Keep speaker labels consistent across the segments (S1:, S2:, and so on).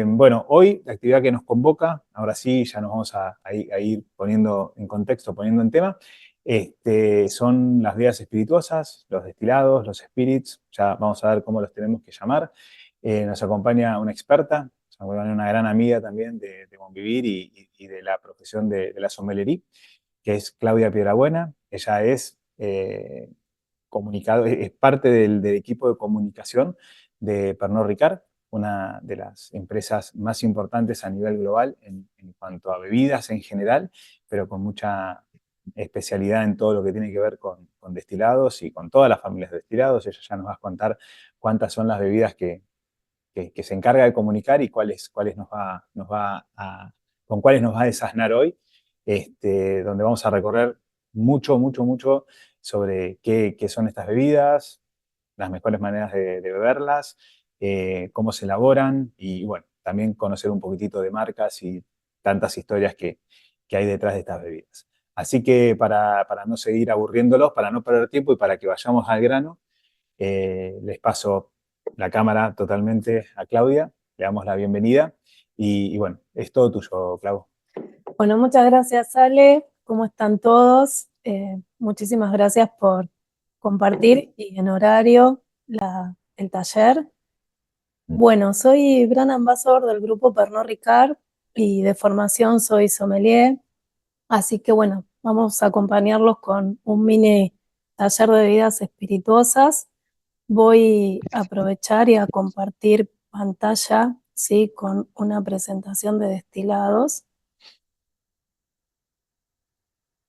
S1: Bueno, hoy la actividad que nos convoca, ahora sí, ya nos vamos a ir poniendo en contexto, poniendo en tema, son las bebidas espirituosas, los destilados, los spirits, ya vamos a ver cómo los tenemos que llamar. Nos acompaña una experta, nos acompaña una gran amiga también de Convivir y de la profesión de la sommelería, que es Claudia Piedrabuena. Ella es es parte del equipo de comunicación de Pernod Ricard, una de las empresas más importantes a nivel global en cuanto a bebidas en general, pero con mucha especialidad en todo lo que tiene que ver con destilados y con todas las familias de destilados. Ella ya nos va a contar cuántas son las bebidas que se encarga de comunicar y cuáles con cuáles nos va a desasnar hoy, donde vamos a recorrer mucho sobre qué son estas bebidas, las mejores maneras de beberlas, cómo se elaboran y, bueno, también conocer un poquitito de marcas y tantas historias que hay detrás de estas bebidas. Así que para no seguir aburriéndolos, para no perder tiempo y para que vayamos al grano, les paso la cámara totalmente a Claudia, le damos la bienvenida y bueno, es todo tuyo, Clau.
S2: Bueno, muchas gracias, Ale. ¿Cómo están todos? Muchísimas gracias por compartir y en horario el taller. Bueno, soy Brand Ambassador del grupo Pernod Ricard y de formación soy sommelier, así que bueno, vamos a acompañarlos con un mini taller de bebidas espirituosas. Voy a aprovechar y a compartir pantalla, ¿sí? Con una presentación de destilados,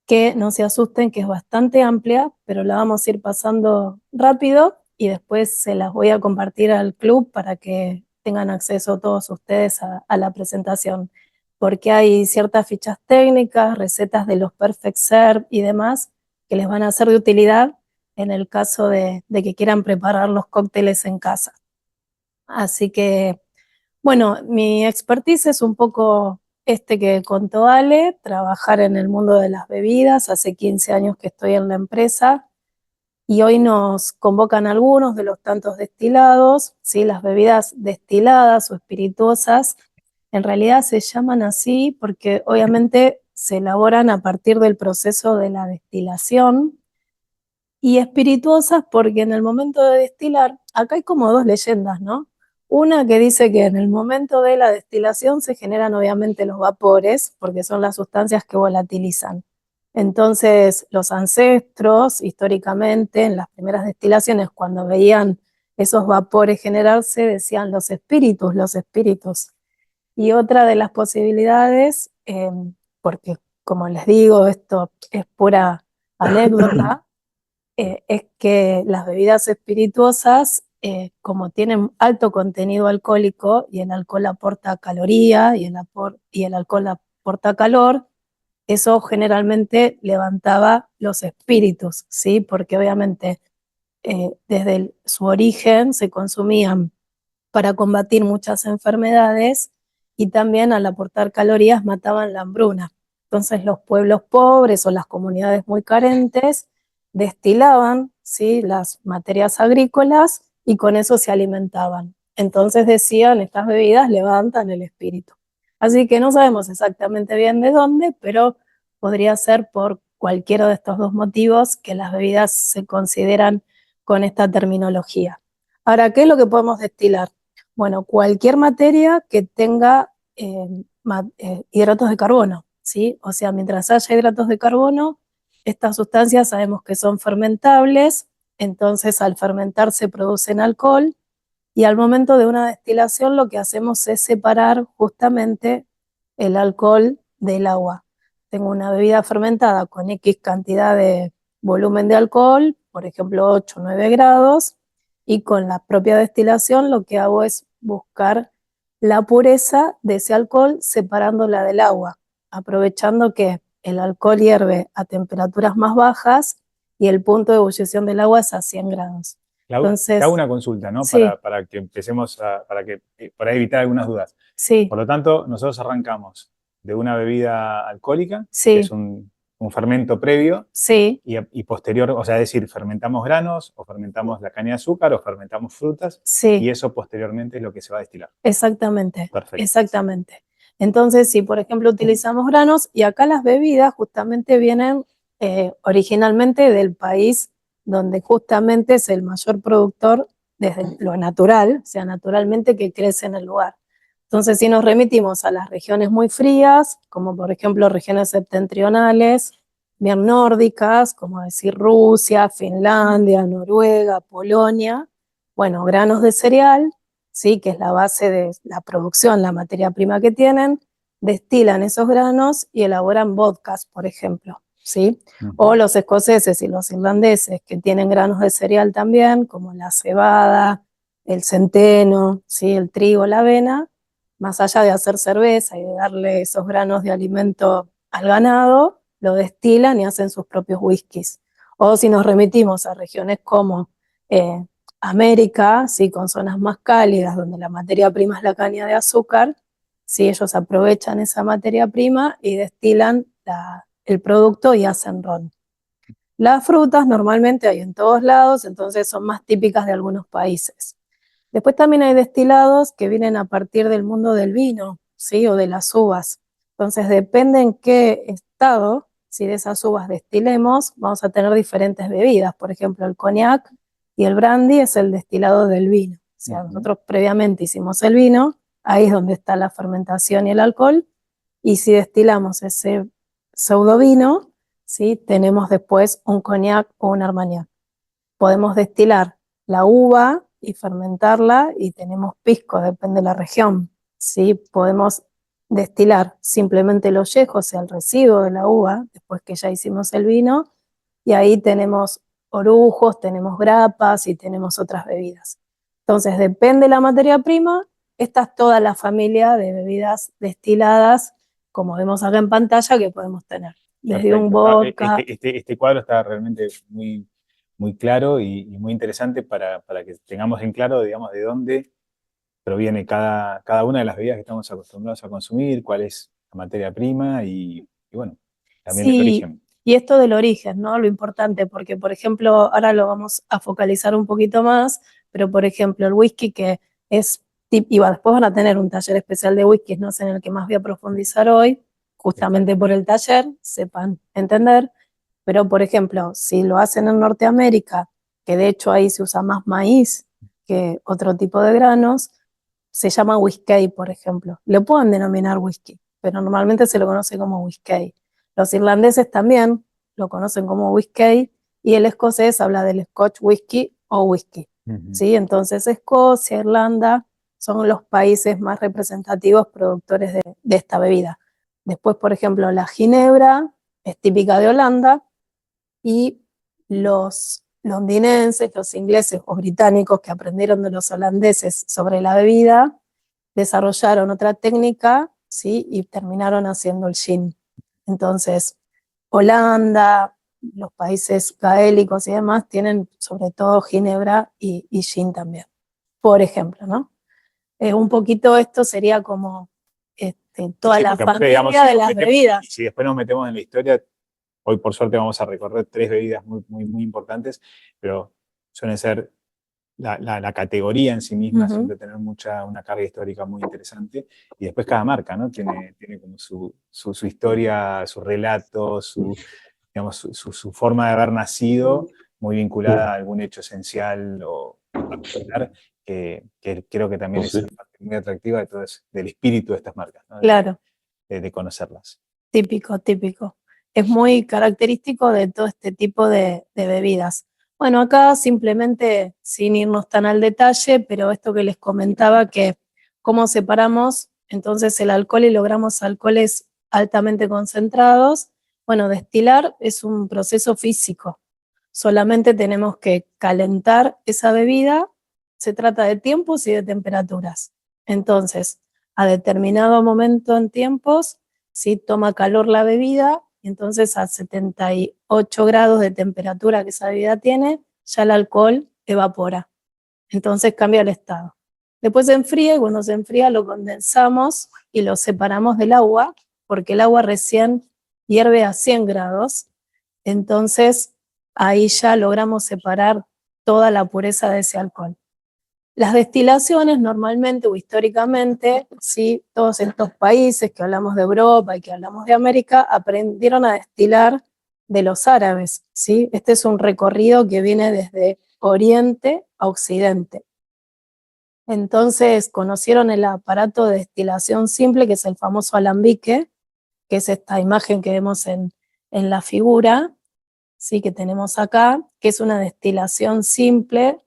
S2: que no se asusten, que es bastante amplia, pero la vamos a ir pasando rápido y después se las voy a compartir al club para que tengan acceso todos ustedes a la presentación, porque hay ciertas fichas técnicas, recetas de los Perfect Serve y demás que les van a ser de utilidad en el caso de que quieran preparar los cócteles en casa. Así que bueno, mi expertise es un poco que contó Ale, trabajar en el mundo de las bebidas. Hace 15 años que estoy en la empresa y hoy nos convocan algunos de los tantos destilados, ¿sí? Las bebidas destiladas o espirituosas en realidad se llaman así porque obviamente se elaboran a partir del proceso de la destilación, y espirituosas porque en el momento de destilar, acá hay como dos leyendas, ¿no? Una que dice que en el momento de la destilación se generan obviamente los vapores, porque son las sustancias que volatilizan. Entonces, los ancestros, históricamente, en las primeras destilaciones, cuando veían esos vapores generarse, decían los espíritus, los espíritus. Y otra de las posibilidades, porque como les digo, esto es pura anécdota, es que las bebidas espirituosas, como tienen alto contenido alcohólico y el alcohol aporta caloría y el alcohol aporta calor, eso generalmente levantaba los espíritus, ¿sí? Porque obviamente desde su origen se consumían para combatir muchas enfermedades y también al aportar calorías mataban la hambruna. Entonces los pueblos pobres o las comunidades muy carentes destilaban, ¿sí? Las materias agrícolas y con eso se alimentaban. Entonces decían, estas bebidas levantan el espíritu. Así que no sabemos exactamente bien de dónde, pero podría ser por cualquiera de estos dos motivos que las bebidas se consideran con esta terminología. Ahora, ¿qué es lo que podemos destilar? Bueno, cualquier materia que tenga hidratos de carbono, ¿sí? O sea, mientras haya hidratos de carbono, estas sustancias sabemos que son fermentables, entonces al fermentar se producen alcohol y al momento de una destilación lo que hacemos es separar justamente el alcohol del agua. Tengo una bebida fermentada con X cantidad de volumen de alcohol, por ejemplo 8 o 9 grados, y con la propia destilación lo que hago es buscar la pureza de ese alcohol separándola del agua, aprovechando que el alcohol hierve a temperaturas más bajas y el punto de ebullición del agua es a 100 grados.
S1: Clau, te hago
S2: Entonces,
S1: una consulta, ¿no?
S2: sí,
S1: Para que empecemos para evitar algunas dudas.
S2: sí,
S1: Por lo tanto, nosotros arrancamos de una bebida alcohólica, que es
S2: sí,
S1: un fermento previo
S2: Sí,
S1: y posterior, o sea, es decir, fermentamos granos o fermentamos la caña de azúcar o fermentamos frutas y
S2: sí,
S1: eso posteriormente es lo que se va a destilar.
S2: exactamente,
S1: Perfecto.
S2: exactamente. Entonces, si por ejemplo utilizamos granos, y acá las bebidas justamente vienen originalmente del país donde justamente es el mayor productor desde lo natural, o sea, naturalmente que crece en el lugar. Entonces, si nos remitimos a las regiones muy frías, como por ejemplo regiones septentrionales, bien nórdicas, como decir Rusia, Finlandia, Noruega, Polonia, bueno, granos de cereal, ¿sí? Que es la base de la producción, la materia prima que tienen, destilan esos granos y elaboran vodkas, por ejemplo, ¿sí? O los escoceses y los irlandeses, que tienen granos de cereal también, como la cebada, el centeno, ¿sí? El trigo, la avena, más allá de hacer cerveza y de darle esos granos de alimento al ganado, lo destilan y hacen sus propios whiskies. O si nos remitimos a regiones como América, ¿sí? Con zonas más cálidas, donde la materia prima es la caña de azúcar, ¿sí? Ellos aprovechan esa materia prima y destilan el producto y hacen ron. Las frutas normalmente hay en todos lados, entonces son más típicas de algunos países. Después también hay destilados que vienen a partir del mundo del vino, ¿sí? O de las uvas. Entonces depende en qué estado, si de esas uvas destilemos, vamos a tener diferentes bebidas. Por ejemplo, el cognac y el brandy es el destilado del vino. O sea, nosotros previamente hicimos el vino, ahí es donde está la fermentación y el alcohol, y si destilamos ese pseudo vino, ¿sí? Tenemos después un cognac o un armagnac. Podemos destilar la uva y fermentarla y tenemos pisco, depende de la región. ¿Sí? Podemos destilar simplemente el ollejo, o sea, el residuo de la uva, después que ya hicimos el vino, y ahí tenemos orujos, tenemos grapas y tenemos otras bebidas. Entonces, depende de la materia prima, esta es toda la familia de bebidas destiladas, como vemos acá en pantalla, que podemos tener. Desde un
S1: Perfecto.
S2: vodka.
S1: Este cuadro está realmente muy, muy claro y muy interesante para que tengamos en claro, digamos, de dónde proviene cada una de las bebidas que estamos acostumbrados a consumir, cuál es la materia prima y bueno, también el
S2: Sí,
S1: origen.
S2: y esto del origen, ¿no? Lo importante, porque por ejemplo, ahora lo vamos a focalizar un poquito más, pero por ejemplo, el whisky que es, y después van a tener un taller especial de whisky, no sé en el que más voy a profundizar hoy,
S1: Está.
S2: justamente por el taller, sepan entender, pero por ejemplo, si lo hacen en Norteamérica, que de hecho ahí se usa más maíz que otro tipo de granos, se llama whisky, por ejemplo. Le pueden denominar whisky, pero normalmente se lo conoce como whisky. Los irlandeses también lo conocen como whisky y el escocés habla del Scotch whisky o whisky.
S1: Ujú.
S2: ¿Sí? Entonces Escocia, Irlanda son los países más representativos productores de esta bebida. Después, por ejemplo, la ginebra es típica de Holanda y los londinenses, los ingleses o británicos que aprendieron de los holandeses sobre la bebida, desarrollaron otra técnica, ¿sí? Y terminaron haciendo el gin. Entonces, Holanda, los países gaélicos y demás tienen sobre todo ginebra y gin también, por ejemplo, ¿no? Un poquito esto sería como toda
S1: Sí,
S2: la
S1: porque aparte, digamos,
S2: familia de las bebidas.
S1: si después nos metemos en la historia, hoy por suerte vamos a recorrer tres bebidas muy, muy, muy importantes, pero suelen ser la categoría en sí misma,
S2: Ujú.
S1: suele tener una carga histórica muy interesante. Y después cada marca, ¿no? Tiene como su historia, su relato, digamos, su forma de haber nacido, muy vinculada a algún hecho esencial o particular, que creo que también es una parte muy atractiva de todo del espíritu de estas marcas, ¿no?
S2: Claro.
S1: De conocerlas.
S2: Típico, típico. Es muy característico de todo este tipo de bebidas. Bueno, acá simplemente, sin irnos tan al detalle, pero esto que les comentaba, que cómo separamos entonces el alcohol y logramos alcoholes altamente concentrados. Bueno, destilar es un proceso físico. Solamente tenemos que calentar esa bebida. Se trata de tiempos y de temperaturas. Entonces, a determinado momento en tiempos, ¿sí? Toma calor la bebida, y entonces a 78 grados de temperatura que esa bebida tiene, ya el alcohol evapora. Entonces cambia el estado. Después se enfría y cuando se enfría lo condensamos y lo separamos del agua, porque el agua recién hierve a 100 grados, entonces ahí ya logramos separar toda la pureza de ese alcohol. Las destilaciones normalmente o históricamente, ¿sí? Todos estos países que hablamos de Europa y que hablamos de América aprendieron a destilar de los árabes, ¿sí? Este es un recorrido que viene desde Oriente a Occidente. Entonces conocieron el aparato de destilación simple, que es el famoso alambique, que es esta imagen que vemos en la figura, ¿sí? Que tenemos acá, que es una destilación simple,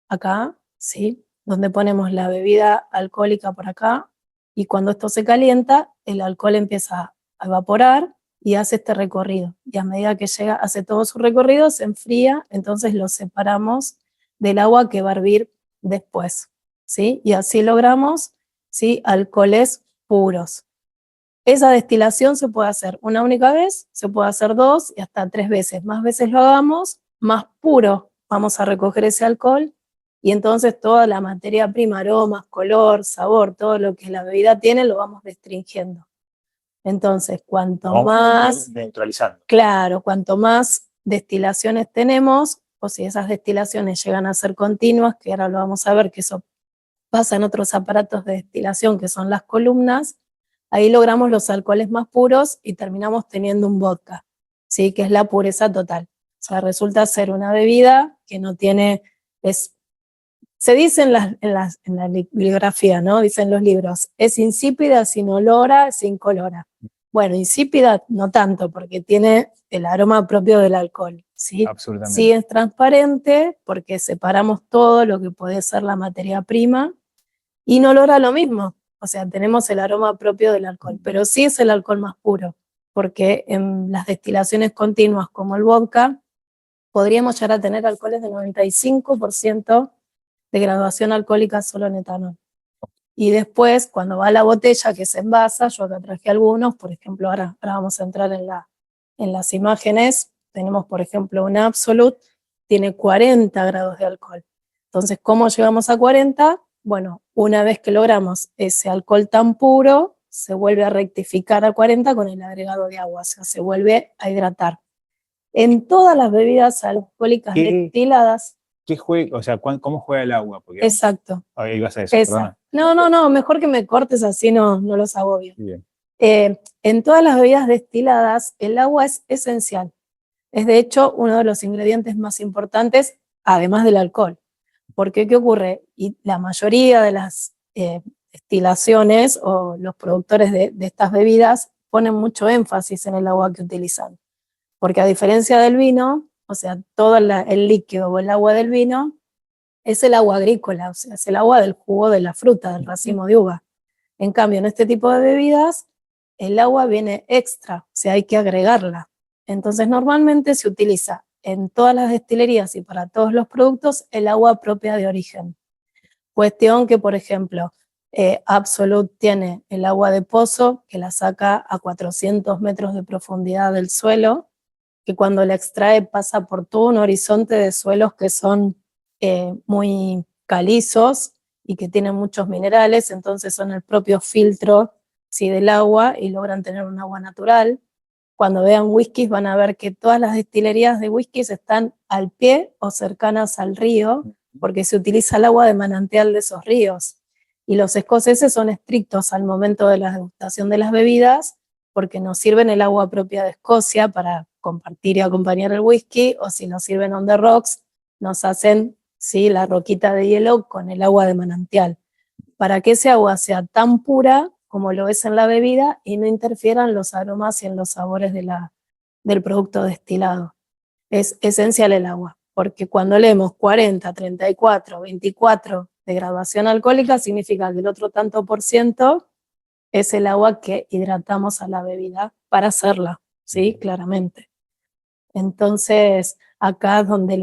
S2: acá, ¿sí? Donde ponemos la bebida alcohólica por acá, y cuando esto se calienta, el alcohol empieza a evaporar y hace este recorrido. Y a medida que llega, hace todo su recorrido, se enfría, entonces lo separamos del agua que va a hervir después, ¿sí? Y así logramos, ¿sí? Alcoholes puros. Esa destilación se puede hacer una única vez, se puede hacer 2 y hasta 3 veces. Más veces lo hagamos, más puro vamos a recoger ese alcohol, y entonces toda la materia prima, aromas, color, sabor, todo lo que la bebida tiene, lo vamos restringiendo. Entonces, cuanto más,
S1: neutralizando.
S2: claro, cuanto más destilaciones tenemos, o si esas destilaciones llegan a ser continuas, que ahora lo vamos a ver, que eso pasa en otros aparatos de destilación, que son las columnas, ahí logramos los alcoholes más puros y terminamos teniendo un vodka, ¿sí? Que es la pureza total. O sea, resulta ser una bebida que no tiene, se dice en la bibliografía, ¿no? Dicen los libros, es insípida, sin olora, sin colora. Bueno, insípida no tanto, porque tiene el aroma propio del alcohol, ¿sí?
S1: Absolutamente.
S2: Sí es transparente, porque separamos todo lo que puede ser la materia prima, y no olora lo mismo. O sea, tenemos el aroma propio del alcohol, pero sí es el alcohol más puro, porque en las destilaciones continuas como el vodka, podríamos llegar a tener alcoholes de 95% de graduación alcohólica solo en etanol. Y después, cuando va a la botella que se envasa, yo acá traje algunos, por ejemplo, ahora vamos a entrar en las imágenes, tenemos por ejemplo un Absolut, tiene 40 grados de alcohol. Entonces, ¿cómo llegamos a 40? Bueno, una vez que logramos ese alcohol tan puro, se vuelve a rectificar a 40 con el agregado de agua, o sea, se vuelve a hidratar. En todas las bebidas alcohólicas destiladas.
S1: ¿Qué juega, o sea, cómo juega el agua? Porque,
S2: exacto.
S1: Ahí vas a eso,
S2: perdona. No, mejor que me cortes, así no los agobio.
S1: Bien.
S2: En todas las bebidas destiladas, el agua es esencial. Es de hecho uno de los ingredientes más importantes, además del alcohol. Porque, ¿qué ocurre? Y la mayoría de las destilaciones o los productores de estas bebidas ponen mucho énfasis en el agua que utilizan. Porque a diferencia del vino, o sea, todo el líquido o el agua del vino es el agua agrícola, o sea, es el agua del jugo de la fruta, del racimo de uva. En cambio, en este tipo de bebidas, el agua viene extra, o sea, hay que agregarla. Entonces, normalmente se utiliza en todas las destilerías y para todos los productos el agua propia de origen. Cuestión que, por ejemplo, Absolut tiene el agua de pozo, que la saca a 400 metros de profundidad del suelo, que cuando la extrae pasa por todo un horizonte de suelos que son muy calizos y que tienen muchos minerales, entonces son el propio filtro, ¿sí? Del agua, y logran tener un agua natural. Cuando vean whiskies van a ver que todas las destilerías de whiskies están al pie o cercanas al río, porque se utiliza el agua de manantial de esos ríos. Y los escoceses son estrictos al momento de la degustación de las bebidas, porque nos sirven el agua propia de Escocia para compartir y acompañar el whisky, o si nos sirven on the rocks, nos hacen, ¿sí? La roquita de hielo con el agua de manantial, para que ese agua sea tan pura como lo es en la bebida y no interfieran los aromas y en los sabores del producto destilado. Es esencial el agua, porque cuando leemos 40, 34, 24 de graduación alcohólica, significa que el otro tanto por ciento es el agua que hidratamos a la bebida para hacerla, ¿sí? Claramente. Entonces, acá es donde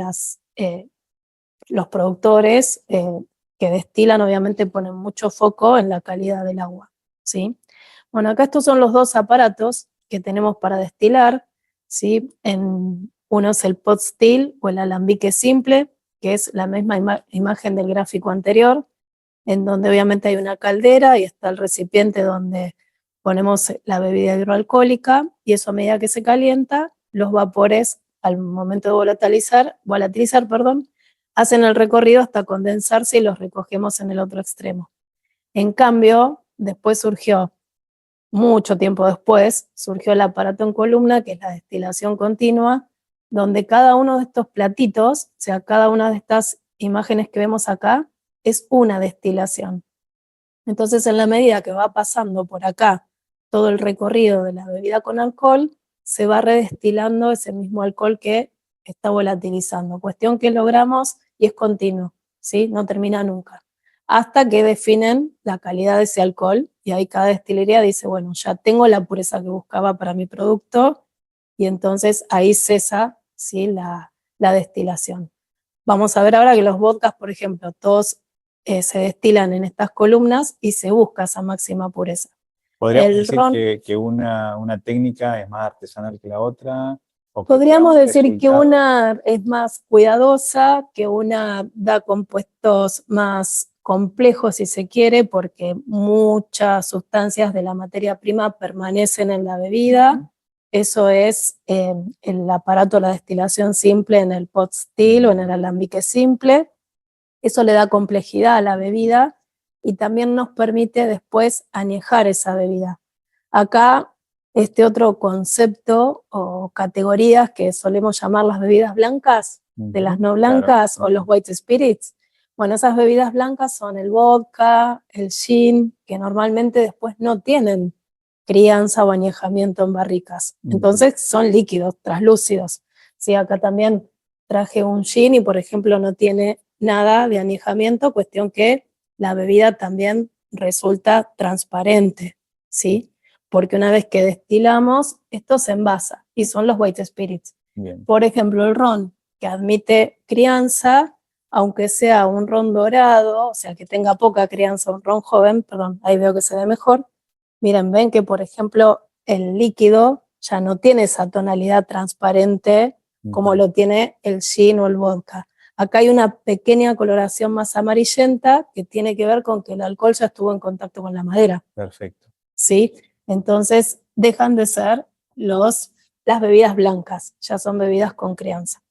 S2: los productores que destilan obviamente ponen mucho foco en la calidad del agua, ¿sí? Bueno, acá estos son los dos aparatos que tenemos para destilar, ¿sí? Uno es el pot still o el alambique simple, que es la misma imagen del gráfico anterior, en donde obviamente hay una caldera y está el recipiente donde ponemos la bebida hidroalcohólica y eso a medida que se calienta, los vapores al momento de volatilizar, hacen el recorrido hasta condensarse y los recogemos en el otro extremo. En cambio, después surgió, mucho tiempo después, surgió el aparato en columna, que es la destilación continua, donde cada uno de estos platitos, o sea, cada una de estas imágenes que vemos acá, es una destilación. Entonces, en la medida que va pasando por acá todo el recorrido de la bebida con alcohol, se va redestilando ese mismo alcohol que está volatilizando. Cuestión que logramos y es continuo, ¿sí? No termina nunca. Hasta que definen la calidad de ese alcohol y ahí cada destilería dice, bueno, ya tengo la pureza que buscaba para mi producto y entonces ahí cesa, ¿sí? la destilación. Vamos a ver ahora que los vodkas, por ejemplo, todos se destilan en estas columnas y se busca esa máxima pureza.
S1: ¿Podríamos
S2: El
S1: decir
S2: ron,
S1: que una técnica es más artesanal que la otra? ¿O que te da
S2: podríamos
S1: un
S2: decir que
S1: resultado?
S2: una es más cuidadosa, que una da compuestos más complejos, si se quiere, porque muchas sustancias de la materia prima permanecen en la bebida. Eso es el aparato de la destilación simple en el pot still o en el alambique simple. Eso le da complejidad a la bebida y también nos permite después añejar esa bebida. Acá, este otro concepto o categorías que solemos llamar las bebidas blancas, de las no blancas,
S1: Claro.
S2: o los white spirits. Bueno, esas bebidas blancas son el vodka, el gin, que normalmente después no tienen crianza o añejamiento en barricas. Entonces son líquidos, translúcidos. Sí, acá también traje un gin y, por ejemplo, no tiene nada de añejamiento, cuestión que la bebida también resulta transparente, ¿sí? Porque una vez que destilamos, esto se envasa y son los white spirits.
S1: Bien.
S2: Por ejemplo, el ron, que admite crianza, aunque sea un ron dorado, o sea, que tenga poca crianza, un ron joven, perdón, ahí veo que se ve mejor. Miren, ven que, por ejemplo, el líquido ya no tiene esa tonalidad transparente como lo tiene el gin o el vodka. Acá hay una pequeña coloración más amarillenta que tiene que ver con que el alcohol ya estuvo en contacto con la madera.
S1: Perfecto.
S2: ¿Sí? Entonces dejan de ser las bebidas blancas, ya son bebidas con crianza.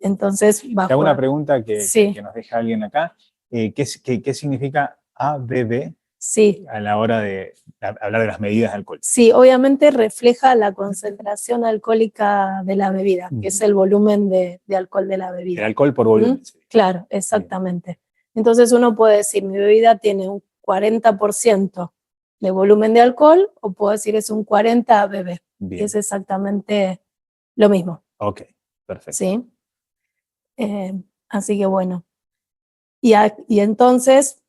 S2: Entonces,
S1: Te hago una
S2: bajo...
S1: pregunta
S2: Sí,
S1: que nos deja alguien acá. ¿Qué significa ABV
S2: sí.
S1: a la hora de hablar de las medidas de alcohol?
S2: Sí, obviamente refleja la concentración alcohólica de la bebida, que es el volumen de alcohol de la bebida.
S1: El alcohol por volumen.
S2: Claro, exactamente. Entonces uno puede decir, mi bebida tiene un 40% de volumen de alcohol, o puedo decir es un 40 ABV. Y es exactamente lo mismo.
S1: Ok, perfecto.
S2: ¿Sí? Así que bueno. Y entonces,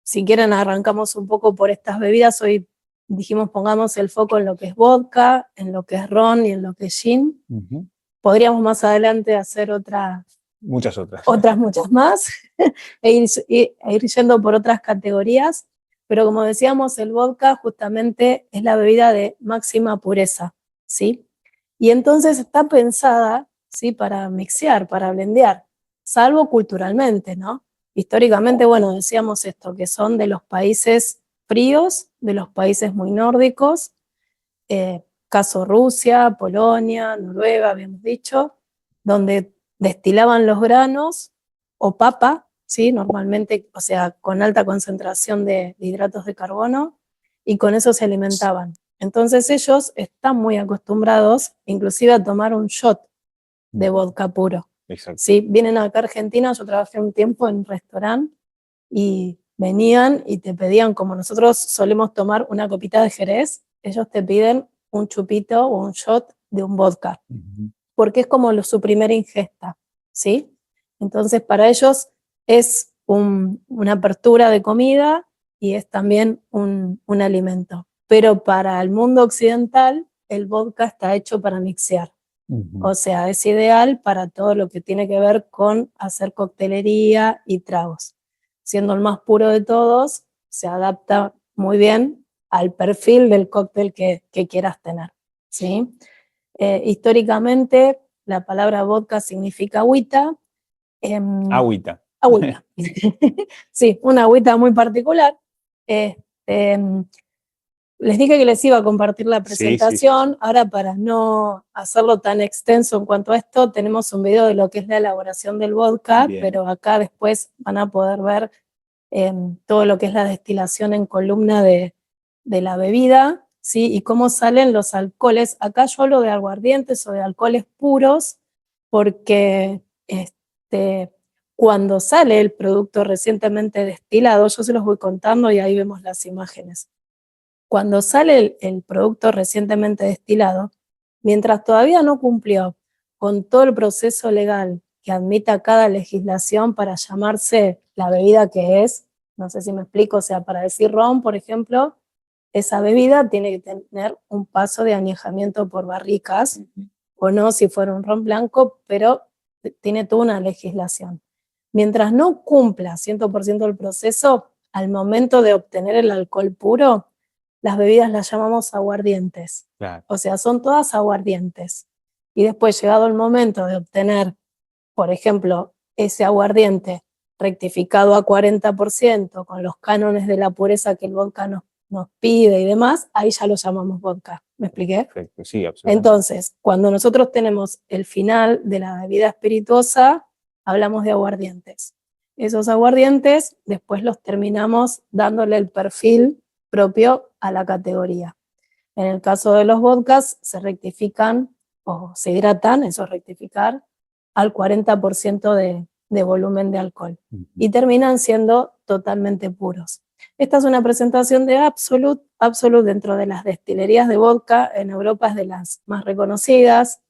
S2: si quieren, arrancamos un poco por estas bebidas. Hoy dijimos, pongamos el foco en lo que es vodka, en lo que es ron y en lo que es gin. Podríamos más adelante hacer
S1: muchas otras
S2: muchas más, e ir yendo por otras categorías, pero como decíamos, el vodka justamente es la bebida de máxima pureza, ¿sí? Y entonces está pensada, ¿sí? Para mixear, para blendear, salvo culturalmente, ¿no? Históricamente, bueno, decíamos esto, que son de los países fríos, de los países muy nórdicos, caso Rusia, Polonia, Noruega, habíamos dicho, donde destilaban los granos o papa, ¿sí? Normalmente, o sea, con alta concentración de hidratos de carbono, y con eso se alimentaban. Entonces ellos están muy acostumbrados, inclusive a tomar un shot de vodka puro.
S1: Exacto.
S2: ¿Sí? Vienen acá a Argentina, yo trabajé un tiempo en un restaurante, y venían y te pedían, como nosotros solemos tomar una copita de Jerez, ellos te piden un chupito o un shot de un vodka, porque es como su primera ingesta, ¿sí? Entonces para ellos es una apertura de comida y es también un alimento. Pero para el mundo occidental, el vodka está hecho para mixear. O sea, es ideal para todo lo que tiene que ver con hacer coctelería y tragos. Siendo el más puro de todos, se adapta muy bien al perfil del cóctel que quieras tener, ¿sí? Históricamente, la palabra vodka significa agüita.
S1: Agüita.
S2: Agüita. Sí, una agüita muy particular. Les dije que les iba a compartir la presentación.
S1: Sí.
S2: Ahora, para no hacerlo tan extenso en cuanto a esto, tenemos un video de lo que es la elaboración del vodka,
S1: Bien.
S2: pero acá después van a poder ver todo lo que es la destilación en columna de la bebida, ¿sí? Y cómo salen los alcoholes. Acá yo hablo de aguardientes o de alcoholes puros, porque cuando sale el producto recientemente destilado, yo se los voy contando y ahí vemos las imágenes. Cuando sale el producto recientemente destilado, mientras todavía no cumplió con todo el proceso legal que admita cada legislación para llamarse la bebida que es, no sé si me explico, o sea, para decir ron, por ejemplo, esa bebida tiene que tener un paso de añejamiento por barricas, o no si fuera un ron blanco, pero tiene toda una legislación. Mientras no cumpla 100% el proceso, al momento de obtener el alcohol puro, las bebidas las llamamos aguardientes.
S1: Claro.
S2: O sea, son todas aguardientes. Y después, llegado el momento de obtener, por ejemplo, ese aguardiente rectificado a 40%, con los cánones de la pureza que el vodka nos pide y demás, ahí ya lo llamamos vodka. ¿Me expliqué?
S1: Perfecto, sí, absolutamente.
S2: Entonces, cuando nosotros tenemos el final de la bebida espirituosa, hablamos de aguardientes. Esos aguardientes después los terminamos dándole el perfil propio a la categoría. En el caso de los vodkas, se rectifican o se hidratan, eso es rectificar, al 40% de volumen de alcohol. Y terminan siendo totalmente puros. Esta es una presentación de Absolut. Absolut, dentro de las destilerías de vodka en Europa, es de las más reconocidas.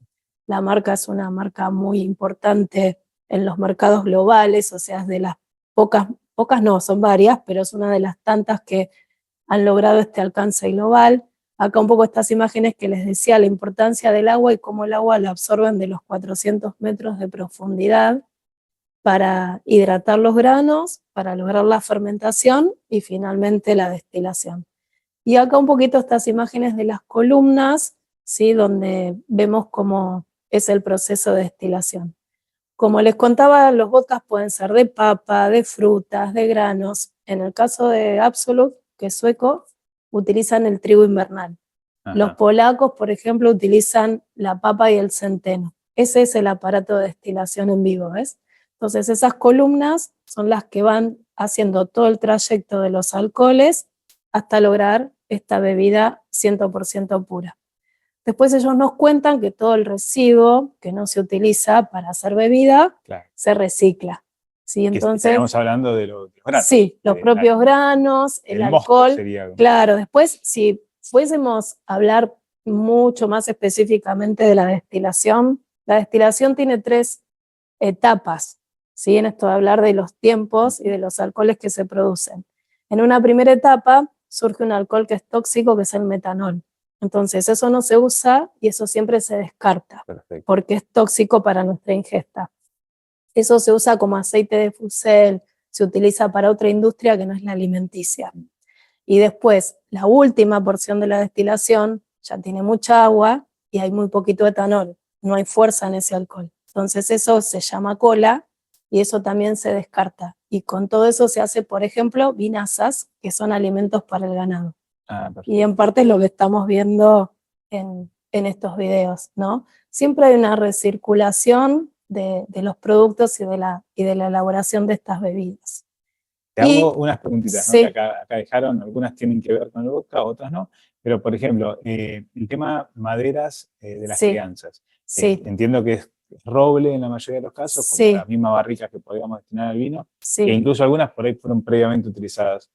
S2: La marca es una marca muy importante en los mercados globales, o sea, es de las pocas no, son varias, pero es una de las tantas que han logrado este alcance global. Acá un poco estas imágenes que les decía, la importancia del agua y cómo el agua la absorben de los 400 metros de profundidad para hidratar los granos, para lograr la fermentación y finalmente la destilación. Y acá un poquito estas imágenes de las columnas, ¿sí? Donde vemos cómo es el proceso de destilación. Como les contaba, los vodkas pueden ser de papa, de frutas, de granos. En el caso de Absolut, que es sueco, utilizan el trigo invernal. Ajá. Los polacos, por ejemplo, utilizan la papa y el centeno. Ese es el aparato de destilación en vivo, ¿ves? Entonces esas columnas son las que van haciendo todo el trayecto de los alcoholes hasta lograr esta bebida 100% pura. Después ellos nos cuentan que todo el residuo que no se utiliza para hacer bebida, claro, se recicla. ¿Sí? Entonces,
S1: estaríamos hablando de los granos.
S2: Sí, los propios granos, el alcohol.
S1: Sería...
S2: Claro, después si fuésemos a hablar mucho más específicamente de la destilación tiene 3 etapas, ¿sí? En esto de hablar de los tiempos y de los alcoholes que se producen. En una primera etapa surge un alcohol que es tóxico, que es el metanol. Entonces eso no se usa y eso siempre se descarta. Perfecto. Porque es tóxico para nuestra ingesta. Eso se usa como aceite de fusel, se utiliza para otra industria que no es la alimenticia. Y después, la última porción de la destilación ya tiene mucha agua y hay muy poquito etanol, no hay fuerza en ese alcohol. Entonces eso se llama cola y eso también se descarta. Y con todo eso se hace, por ejemplo, vinazas, que son alimentos para el ganado. Y en parte es lo que estamos viendo en estos videos, ¿no? Siempre hay una recirculación de los productos y de la elaboración de estas bebidas.
S1: Te hago unas preguntitas, ¿no? Sí. Que acá dejaron, algunas tienen que ver con el vodka, otras no. Pero, por ejemplo, el tema maderas de las crianzas.
S2: Sí.
S1: Entiendo que es roble en la mayoría de los casos, como las mismas barricas que podríamos destinar al vino, que incluso algunas por ahí fueron previamente utilizadas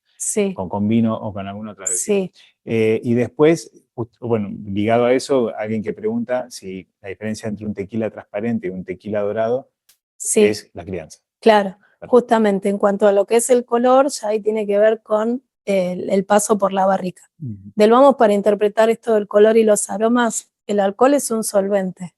S1: con vino o con alguna otra bebida. Sí. Y después, bueno, ligado a eso, alguien que pregunta si la diferencia entre un tequila transparente y un tequila dorado es la crianza.
S2: Claro. Justamente en cuanto a lo que es el color, ya ahí tiene que ver con el paso por la barrica. Del vamos, para interpretar esto del color y los aromas, el alcohol es un solvente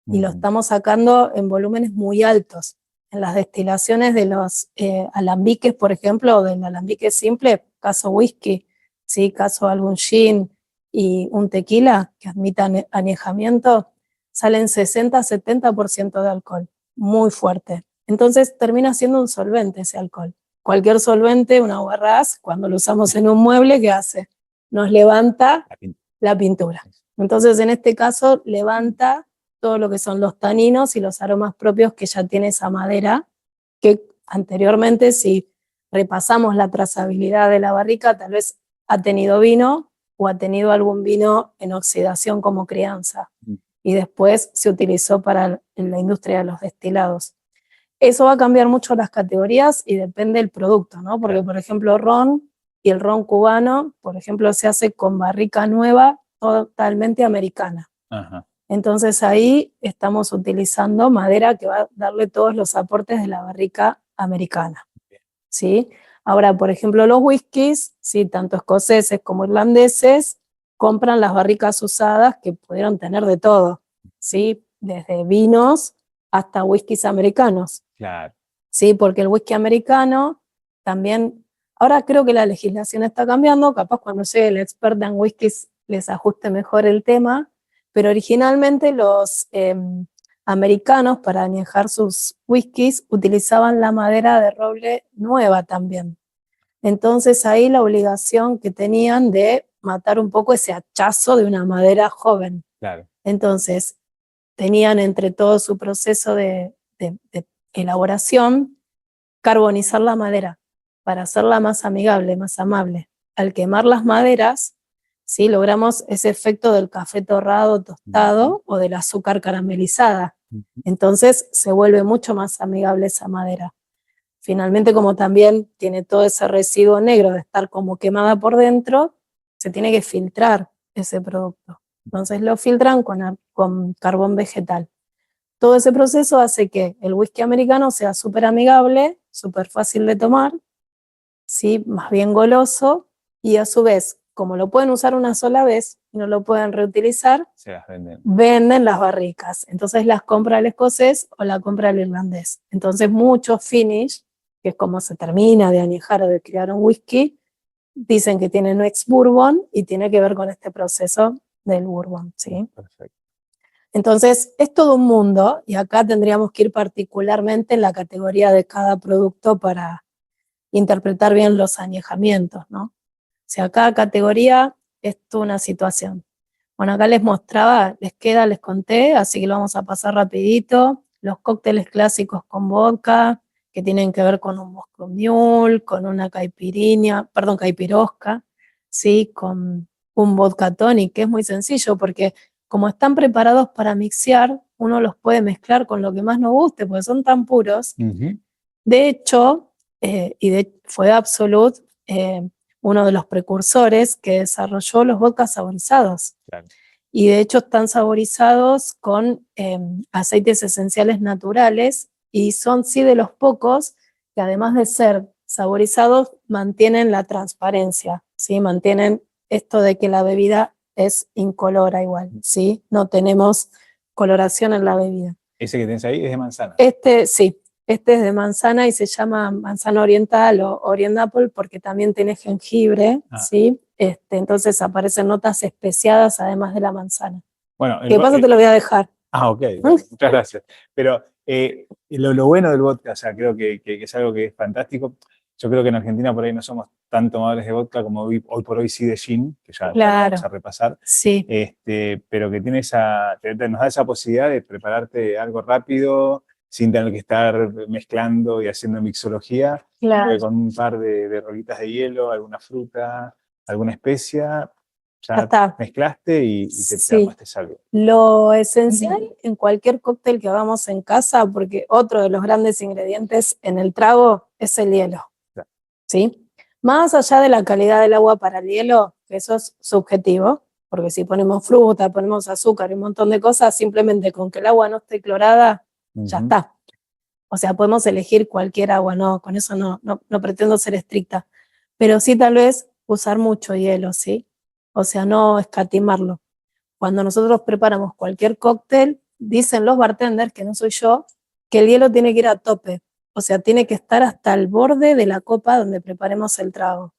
S2: y lo estamos sacando en volúmenes muy altos. En las destilaciones de los alambiques, por ejemplo, o del alambique simple, caso whisky, ¿sí? Caso algún gin y un tequila que admita añejamiento, salen 60-70% de alcohol, muy fuerte. Entonces termina siendo un solvente ese alcohol. Cualquier solvente, una borrás, cuando lo usamos en un mueble, ¿qué hace? nos levanta
S1: La pintura.
S2: la pintura. Entonces, en este caso, levanta todo lo que son los taninos y los aromas propios que ya tiene esa madera, que anteriormente, si repasamos la trazabilidad de la barrica, tal vez ha tenido vino o ha tenido algún vino en oxidación como crianza, y después se utilizó en la industria de los destilados. Eso va a cambiar mucho las categorías y depende del producto, ¿no? Porque, por ejemplo, ron y el ron cubano, por ejemplo, se hace con barrica nueva, totalmente americana.
S1: Ajá.
S2: Entonces ahí estamos utilizando madera que va a darle todos los aportes de la barrica americana, ¿sí? Ahora, por ejemplo, los whiskies, ¿sí? Tanto escoceses como irlandeses, compran las barricas usadas que pudieron tener de todo, ¿sí? Desde vinos hasta whiskies americanos.
S1: Claro.
S2: Sí, porque el whisky americano también, ahora creo que la legislación está cambiando, capaz cuando llegue el experto en whiskies les ajuste mejor el tema, pero originalmente los americanos para añejar sus whiskies utilizaban la madera de roble nueva también. Entonces ahí la obligación que tenían de matar un poco ese hachazo de una madera joven.
S1: Claro.
S2: Entonces tenían entre todo su proceso de elaboración, carbonizar la madera para hacerla más amigable, más amable. Al quemar las maderas, ¿sí? Logramos ese efecto del café torrado, tostado o del azúcar caramelizada. Entonces se vuelve mucho más amigable esa madera. Finalmente, como también tiene todo ese residuo negro de estar como quemada por dentro, se tiene que filtrar ese producto. Entonces lo filtran con carbón vegetal. Todo ese proceso hace que el whisky americano sea súper amigable, súper fácil de tomar, ¿sí? Más bien goloso, y a su vez, como lo pueden usar una sola vez y no lo pueden reutilizar,
S1: se las
S2: venden las barricas. Entonces las compra el escocés o la compra el irlandés. Entonces muchos finish, que es como se termina de añejar o de crear un whisky, dicen que tienen ex-bourbon y tiene que ver con este proceso del bourbon, ¿sí?
S1: Perfecto.
S2: Entonces, es todo un mundo y acá tendríamos que ir particularmente en la categoría de cada producto para interpretar bien los añejamientos, ¿no? O sea, cada categoría es toda una situación. Bueno, acá les mostraba, les conté, así que lo vamos a pasar rapidito. Los cócteles clásicos con vodka, que tienen que ver con un Moscow Mule, con una caipirosca, ¿sí? Con un vodka tonic, que es muy sencillo porque como están preparados para mixear, uno los puede mezclar con lo que más nos guste, porque son tan puros. De hecho, fue Absolut uno de los precursores que desarrolló los vodkas saborizados.
S1: Claro.
S2: Y de hecho están saborizados con aceites esenciales naturales y son sí de los pocos que además de ser saborizados mantienen la transparencia, ¿sí? Mantienen esto de que la bebida es incolora igual, ¿sí? No tenemos coloración en la bebida.
S1: Ese que tenés ahí es de manzana.
S2: Sí, este es de manzana y se llama manzana oriental o Orient Apple porque también tiene jengibre, ¿sí? Entonces aparecen notas especiadas además de la manzana.
S1: Bueno,
S2: ¿Qué pasa? Te lo voy a dejar.
S1: Ok, bueno, muchas gracias. Pero lo bueno del vodka, o sea, creo que es algo que es fantástico. Yo creo que en Argentina por ahí no somos tan tomadores de vodka como hoy por hoy sí de gin, que ya vamos a repasar.
S2: Sí.
S1: Pero que tiene nos da esa posibilidad de prepararte algo rápido, sin tener que estar mezclando y haciendo mixología.
S2: Claro.
S1: Con un par de rolitas de hielo, alguna fruta, alguna especia, ya
S2: está.
S1: Mezclaste y te armaste algo.
S2: Lo esencial en cualquier cóctel que hagamos en casa, porque otro de los grandes ingredientes en el trago es el hielo.
S1: Claro.
S2: ¿Sí? Más allá de la calidad del agua para el hielo, que eso es subjetivo, porque si ponemos fruta, ponemos azúcar y un montón de cosas, simplemente con que el agua no esté clorada, ya está. O sea, podemos elegir cualquier agua, no, con eso no pretendo ser estricta, pero sí tal vez usar mucho hielo, ¿sí? O sea, no escatimarlo. Cuando nosotros preparamos cualquier cóctel, dicen los bartenders, que no soy yo, que el hielo tiene que ir a tope. O sea, tiene que estar hasta el borde de la copa donde preparemos el trago.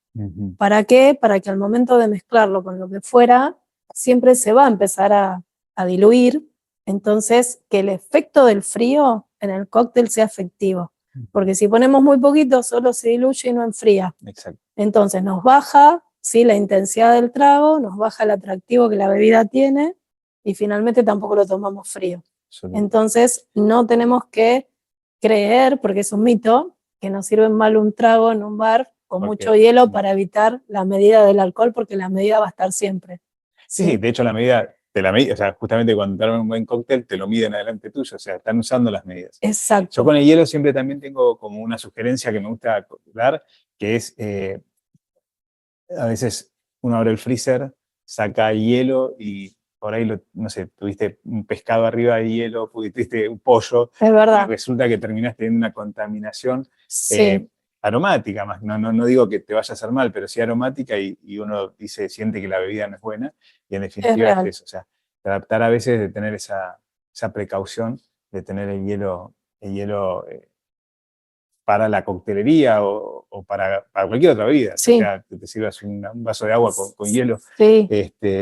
S2: ¿Para qué? Para que al momento de mezclarlo con lo que fuera, siempre se va a empezar a diluir. Entonces, que el efecto del frío en el cóctel sea efectivo. Porque si ponemos muy poquito, solo se diluye y no enfría.
S1: Exacto.
S2: Entonces nos baja, ¿sí? La intensidad del trago, nos baja el atractivo que la bebida tiene y finalmente tampoco lo tomamos frío. Entonces no tenemos que creer, porque es un mito, que nos sirve mal un trago en un bar con mucho hielo para evitar la medida del alcohol, porque la medida va a estar siempre.
S1: Sí, de hecho la medida, o sea, justamente cuando te arman un buen cóctel te lo miden adelante tuyo, o sea, están usando las medidas.
S2: Exacto.
S1: Yo con el hielo siempre también tengo como una sugerencia que me gusta dar, que es, a veces uno abre el freezer, saca hielo y por ahí, no sé, tuviste un pescado arriba de hielo, tuviste un pollo.
S2: Es verdad.
S1: Y resulta que terminaste teniendo una contaminación
S2: sí.
S1: Aromática, más no digo que te vaya a hacer mal, pero sí aromática y uno siente que la bebida no es buena y en definitiva es eso, o sea, tratar a veces de tener esa precaución de tener el hielo para la coctelería o para cualquier otra bebida, sí. O sea, que te sirvas un vaso de agua con hielo,
S2: sí.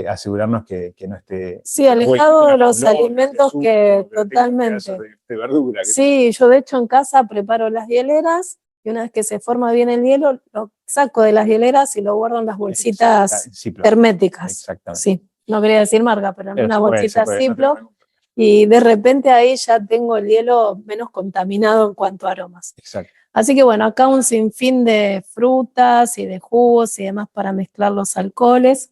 S1: Asegurarnos que no esté...
S2: Sí, alejado de los alimentos que totalmente...
S1: De verdura.
S2: Sí, yo de hecho en casa preparo las hieleras y una vez que se forma bien el hielo, lo saco de las hieleras y lo guardo en las bolsitas herméticas.
S1: Exactamente.
S2: Sí, no quería decir marca, pero en una bolsita Ziploc.
S1: No
S2: y de repente ahí ya tengo el hielo menos contaminado en cuanto a aromas.
S1: Exacto.
S2: Así que bueno, acá un sinfín de frutas y de jugos y demás para mezclar los alcoholes.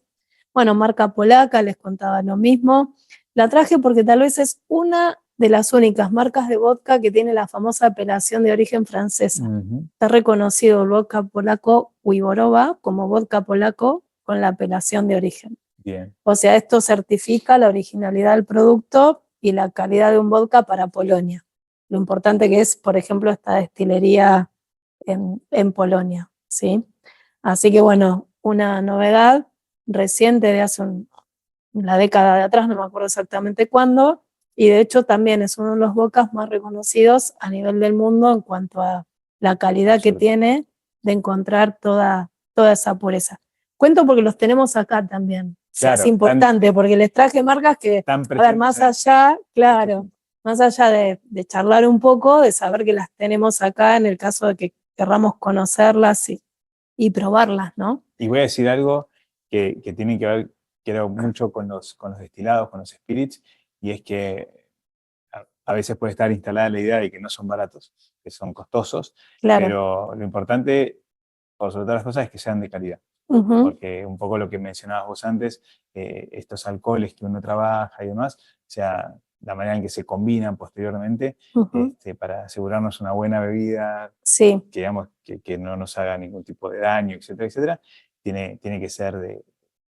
S2: Bueno, marca polaca, les contaba lo mismo. La traje porque tal vez es una de las únicas marcas de vodka que tiene la famosa apelación de origen francesa. Está reconocido el vodka polaco Wiborova como vodka polaco con la apelación de origen.
S1: Bien.
S2: O sea, esto certifica la originalidad del producto y la calidad de un vodka para Polonia. Lo importante que es, por ejemplo, esta destilería en Polonia, ¿sí? Así que bueno, una novedad reciente de hace la década de atrás, no me acuerdo exactamente cuándo, y de hecho también es uno de los vodkas más reconocidos a nivel del mundo en cuanto a la calidad que tiene de encontrar toda esa pureza. Cuento porque los tenemos acá también. Claro, es importante porque les traje marcas que, a ver, más allá, claro, más allá de charlar un poco, de saber que las tenemos acá en el caso de que querramos conocerlas y probarlas, ¿no?
S1: Y voy a decir algo que tiene que ver, creo, mucho con los destilados, con los spirits, y es que a veces puede estar instalada la idea de que no son baratos, que son costosos, claro. Pero lo importante, por sobre todas las cosas, es que sean de calidad. Porque un poco lo que mencionabas vos antes, estos alcoholes que uno trabaja y demás, o sea, la manera en que se combinan posteriormente, para asegurarnos una buena bebida,
S2: sí.
S1: que, digamos, que no nos haga ningún tipo de daño, etcétera, etcétera, tiene que ser de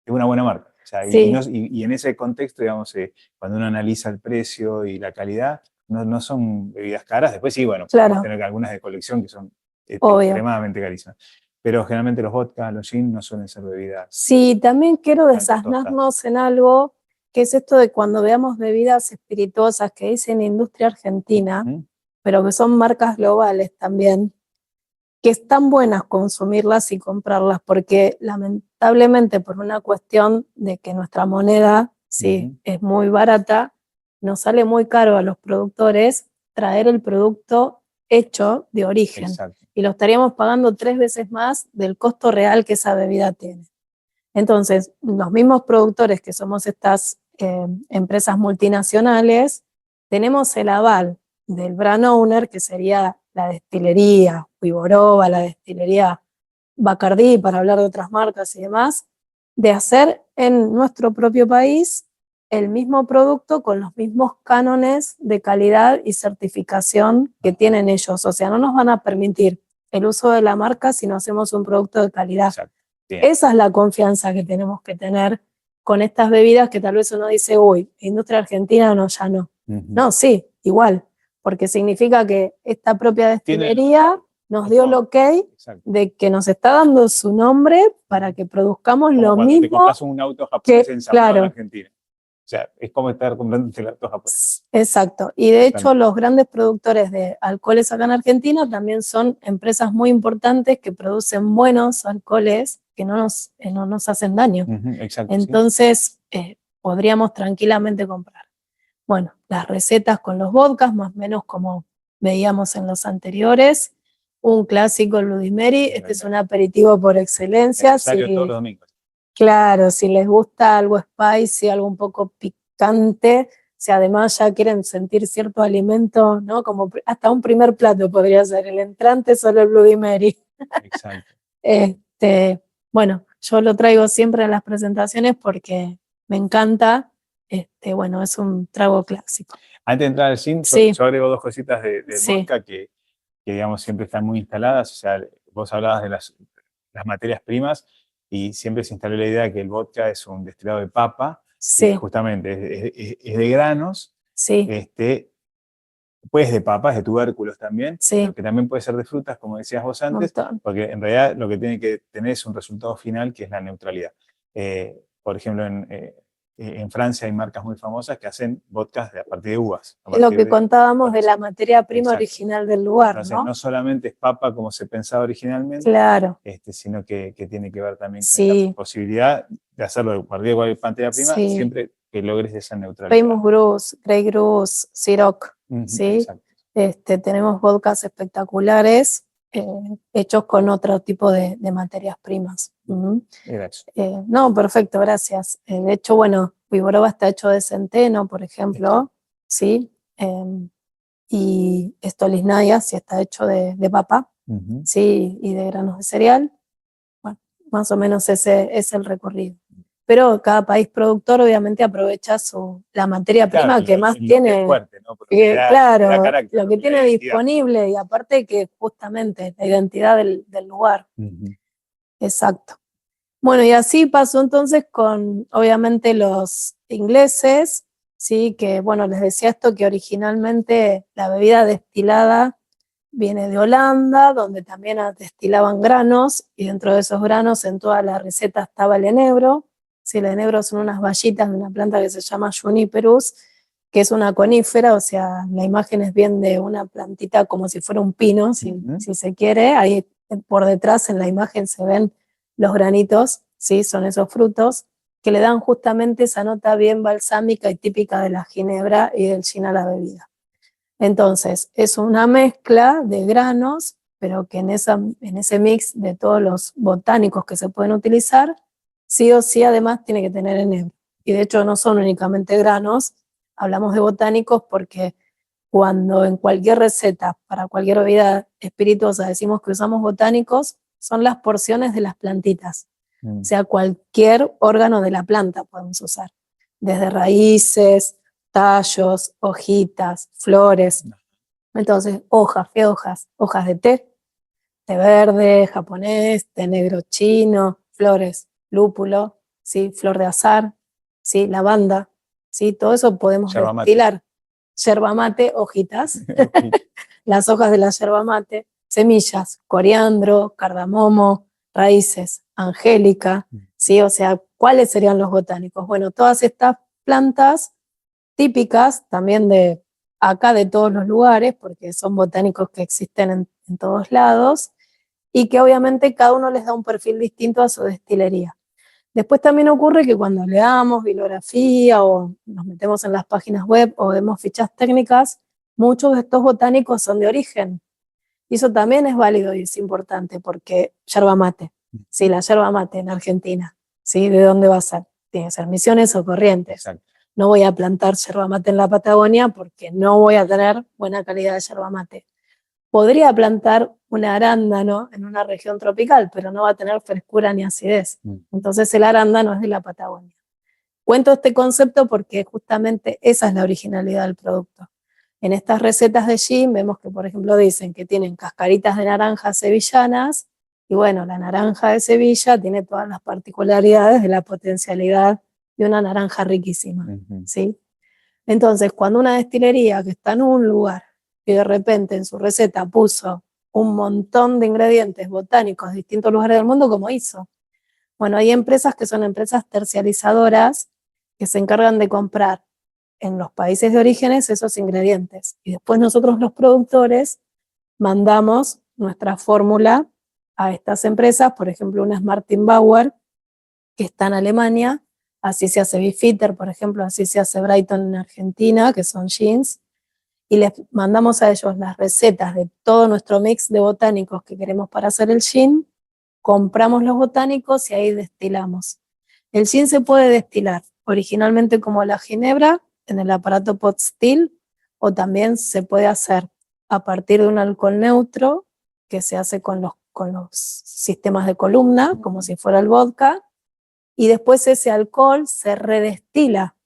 S1: una buena marca. O sea,
S2: sí.
S1: y en ese contexto, digamos, cuando uno analiza el precio y la calidad, no son bebidas caras. Después sí, bueno,
S2: claro.
S1: podemos tener algunas de colección que son extremadamente carísimas. Pero generalmente los vodka, los gin no suelen ser bebidas.
S2: Sí, también quiero desasnarnos en algo que es esto de cuando veamos bebidas espirituosas que dicen industria argentina, pero que son marcas globales también, que están buenas consumirlas y comprarlas, porque lamentablemente por una cuestión de que nuestra moneda es muy barata, nos sale muy caro a los productores traer el producto hecho de origen.
S1: Exacto.
S2: Y lo estaríamos pagando 3 veces más del costo real que esa bebida tiene. Entonces, los mismos productores que somos estas empresas multinacionales, tenemos el aval del brand owner, que sería la destilería Wiborova, la destilería Bacardí, para hablar de otras marcas y demás, de hacer en nuestro propio país el mismo producto con los mismos cánones de calidad y certificación que tienen ellos. O sea, no nos van a permitir el uso de la marca si no hacemos un producto de calidad.
S1: Exacto.
S2: Esa es la confianza que tenemos que tener con estas bebidas que tal vez uno dice, uy, industria argentina no, ya no. No, sí, igual, porque significa que esta propia destilería nos dio el ok de que nos está dando su nombre para que produzcamos lo mismo.
S1: Te compras un auto japonés ensamblado en Argentina. O sea, es como estar comprando un auto japonés.
S2: Exacto. Y de hecho, los grandes productores de alcoholes acá en Argentina también son empresas muy importantes que producen buenos alcoholes que no nos hacen daño.
S1: Exacto,
S2: entonces, podríamos tranquilamente comprar. Bueno, las recetas con los vodkas, más o menos como veíamos en los anteriores. Un clásico, el Bloody Mary. Este es un aperitivo por excelencia.
S1: Necesario todos los domingos.
S2: Claro, si les gusta algo spicy, algo un poco picante, si además ya quieren sentir cierto alimento, ¿no? Como hasta un primer plato podría ser el entrante, solo el Bloody Mary.
S1: Exacto.
S2: Este, bueno, yo lo traigo siempre en las presentaciones porque me encanta. Bueno, es un trago clásico.
S1: Antes de entrar al gin,
S2: Sí,
S1: yo agrego dos cositas del
S2: sí,
S1: vodka que, digamos, siempre están muy instaladas. O sea, vos hablabas de las materias primas y siempre se instaló la idea de que el vodka es un destilado de papa y que
S2: sí,
S1: justamente es de granos,
S2: sí,
S1: este, pues de papas, de tubérculos también,
S2: sí,
S1: pero que también puede ser de frutas, como decías vos
S2: un
S1: antes,
S2: montón.
S1: porque en realidad lo que tiene que tener es un resultado final que es la neutralidad. Por ejemplo, en Francia hay marcas muy famosas que hacen vodkas a partir de uvas, a
S2: Es lo
S1: partir
S2: que
S1: de
S2: contábamos de
S1: flores.
S2: la materia prima
S1: Exacto.
S2: original del lugar,
S1: Entonces, no
S2: ¿no?
S1: solamente es papa como se pensaba originalmente,
S2: Claro,
S1: sino que tiene que ver también con esta
S2: sí,
S1: posibilidad de hacerlo a partir de cualquier materia prima,
S2: sí.
S1: siempre que logres esa neutralidad.
S2: Famous Brews, Grey Goose, Ciroc,
S1: Ujú,
S2: ¿sí?
S1: exacto.
S2: Tenemos vodkas espectaculares eh, hechos con otro tipo de materias primas. Ujú.
S1: Era eso.
S2: No, perfecto, gracias. De hecho, bueno, Viboroba está hecho de centeno, por
S1: Esto.
S2: ejemplo, ¿sí? Y Stolichnaya sí está hecho de papa,
S1: Ujú.
S2: ¿sí? Y de granos de cereal. Bueno, más o menos ese es el recorrido. Pero cada país productor obviamente aprovecha la materia
S1: Claro,
S2: prima que más
S1: lo que es
S2: tiene,
S1: fuerte, ¿no? Por lo que le da
S2: claro,
S1: carácter,
S2: lo
S1: lo
S2: que
S1: que le da
S2: tiene
S1: identidad.
S2: disponible y aparte que justamente la identidad del lugar.
S1: Ujú.
S2: Exacto. Bueno, y así pasó entonces con, obviamente, los ingleses, ¿sí? Que, bueno, les decía esto, que originalmente la bebida destilada viene de Holanda, donde también destilaban granos, y dentro de esos granos en toda la receta estaba el enebro. Sí, el enebro son unas bayitas de una planta que se llama Juniperus, que es una conífera, o sea, la imagen es bien de una plantita como si fuera un pino,
S1: Ujú.
S2: si se quiere. Ahí por detrás en la imagen se ven los granitos, ¿sí? Son esos frutos que le dan justamente esa nota bien balsámica y típica de la ginebra y del gin a la bebida. Entonces, es una mezcla de granos, pero que en ese mix de todos los botánicos que se pueden utilizar, sí o sí además tiene que tener enebro. Y de hecho no son únicamente granos, hablamos de botánicos porque cuando en cualquier receta, para cualquier bebida espirituosa decimos que usamos botánicos, son las porciones de las plantitas. O
S1: Mm.
S2: sea, cualquier órgano de la planta podemos usar, desde raíces, tallos, hojitas, flores.
S1: No.
S2: Entonces, hojas, ¿qué hojas? Hojas de té verde, japonés, té negro chino, flores, lúpulo, ¿sí? Flor de azar, ¿sí? Lavanda, ¿sí? Todo eso podemos
S1: Yerba mate.
S2: destilar. Yerba mate, hojitas,
S1: Ok.
S2: las hojas de la yerba mate, semillas, coriandro, cardamomo, raíces, angélica, ¿sí? O sea, ¿cuáles serían los botánicos? Bueno, todas estas plantas típicas también de acá, de todos los lugares, porque son botánicos que existen en todos lados, y que obviamente cada uno les da un perfil distinto a su destilería. Después también ocurre que cuando le damos bibliografía o nos metemos en las páginas web o vemos fichas técnicas, muchos de estos botánicos son de origen. Y eso también es válido y es importante porque yerba mate, sí, la yerba mate en Argentina, ¿sí? ¿De dónde va a ser? Tiene que ser Misiones o Corrientes.
S1: Exacto.
S2: No voy a plantar yerba mate en la Patagonia porque no voy a tener buena calidad de yerba mate. Podría plantar un arándano en una región tropical, pero no va a tener frescura ni acidez.
S1: Mm.
S2: Entonces el arándano es de la Patagonia. Cuento este concepto porque justamente esa es la originalidad del producto. En estas recetas de gin vemos que, por ejemplo, dicen que tienen cascaritas de naranja sevillanas y bueno, la naranja de Sevilla tiene todas las particularidades de la potencialidad de una naranja riquísima,
S1: Ujú.
S2: ¿sí? Entonces, cuando una destilería que está en un lugar y de repente en su receta puso un montón de ingredientes botánicos de distintos lugares del mundo, ¿cómo hizo? Bueno, hay empresas que son empresas terciarizadoras que se encargan de comprar en los países de orígenes esos ingredientes. Y después nosotros los productores mandamos nuestra fórmula a estas empresas, por ejemplo, una es Martin Bauer, que está en Alemania, así se hace Bifitter, por ejemplo, así se hace Brighton en Argentina, que son jeans, y les mandamos a ellos las recetas de todo nuestro mix de botánicos que queremos para hacer el gin, compramos los botánicos y ahí destilamos. El gin se puede destilar originalmente como la ginebra en el aparato pot still, o también se puede hacer a partir de un alcohol neutro que se hace con los sistemas de columna, como si fuera el vodka, y después ese alcohol se redestila,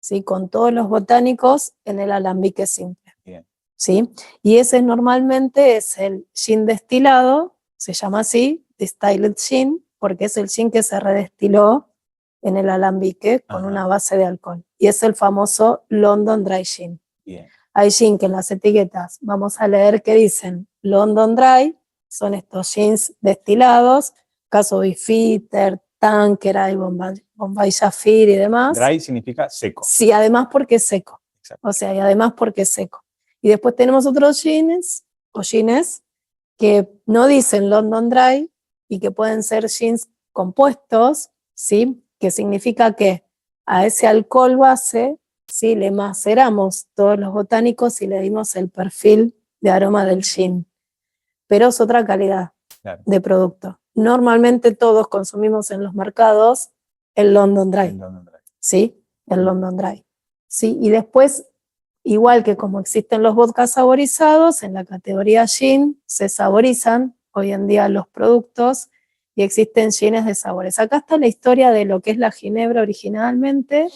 S2: ¿sí? Con todos los botánicos en el alambique simple.
S1: Bien.
S2: ¿Sí? Y ese normalmente es el gin destilado, se llama así, distilled gin, porque es el gin que se redestiló en el alambique con una base de alcohol. Y es el famoso London Dry Gin.
S1: Bien.
S2: Hay gin que en las etiquetas vamos a leer que dicen London Dry, son estos gins destilados, caso Beefeater, Tanqueray, Bombay Jaffir y demás.
S1: Dry significa seco.
S2: Sí, además porque es seco.
S1: Exacto.
S2: O sea, y además porque es seco. Y después tenemos otros gins o gines que no dicen London Dry y que pueden ser gins compuestos, ¿sí? Que significa que a ese alcohol base, ¿sí? Le maceramos todos los botánicos y le dimos el perfil de aroma del gin. Pero es otra calidad, claro, de producto. Normalmente todos consumimos en los mercados el London Dry.
S1: El London Dry.
S2: ¿Sí? El London Dry. ¿Sí? Y después, igual que como existen los vodkas saborizados, en la categoría gin se saborizan hoy en día los productos y existen gines de sabores. Acá está la historia de lo que es la ginebra originalmente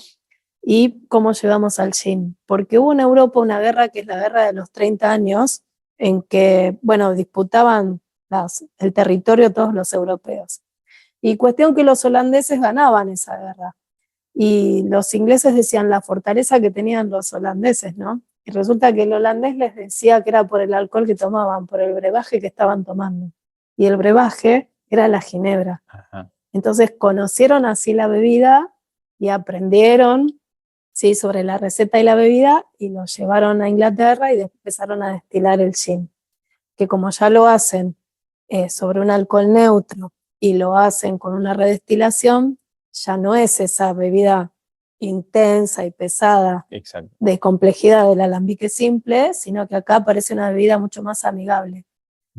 S2: y cómo llegamos al gin. Porque hubo en Europa una guerra que es la guerra de los 30 años, en que, bueno, disputaban el territorio todos los europeos. Y cuestión que los holandeses ganaban esa guerra. Y los ingleses decían la fortaleza que tenían los holandeses, ¿no? Y resulta que el holandés les decía que era por el alcohol que tomaban, por el brebaje que estaban tomando. Y el brebaje era la ginebra. Ajá. Entonces conocieron así la bebida y aprendieron, ¿sí? Sobre la receta y la bebida y lo llevaron a Inglaterra y empezaron a destilar el gin. Que como ya lo hacen sobre un alcohol neutro y lo hacen con una redestilación, ya no es esa bebida intensa y pesada. Exacto. De complejidad del alambique simple, sino que acá parece una bebida mucho más amigable,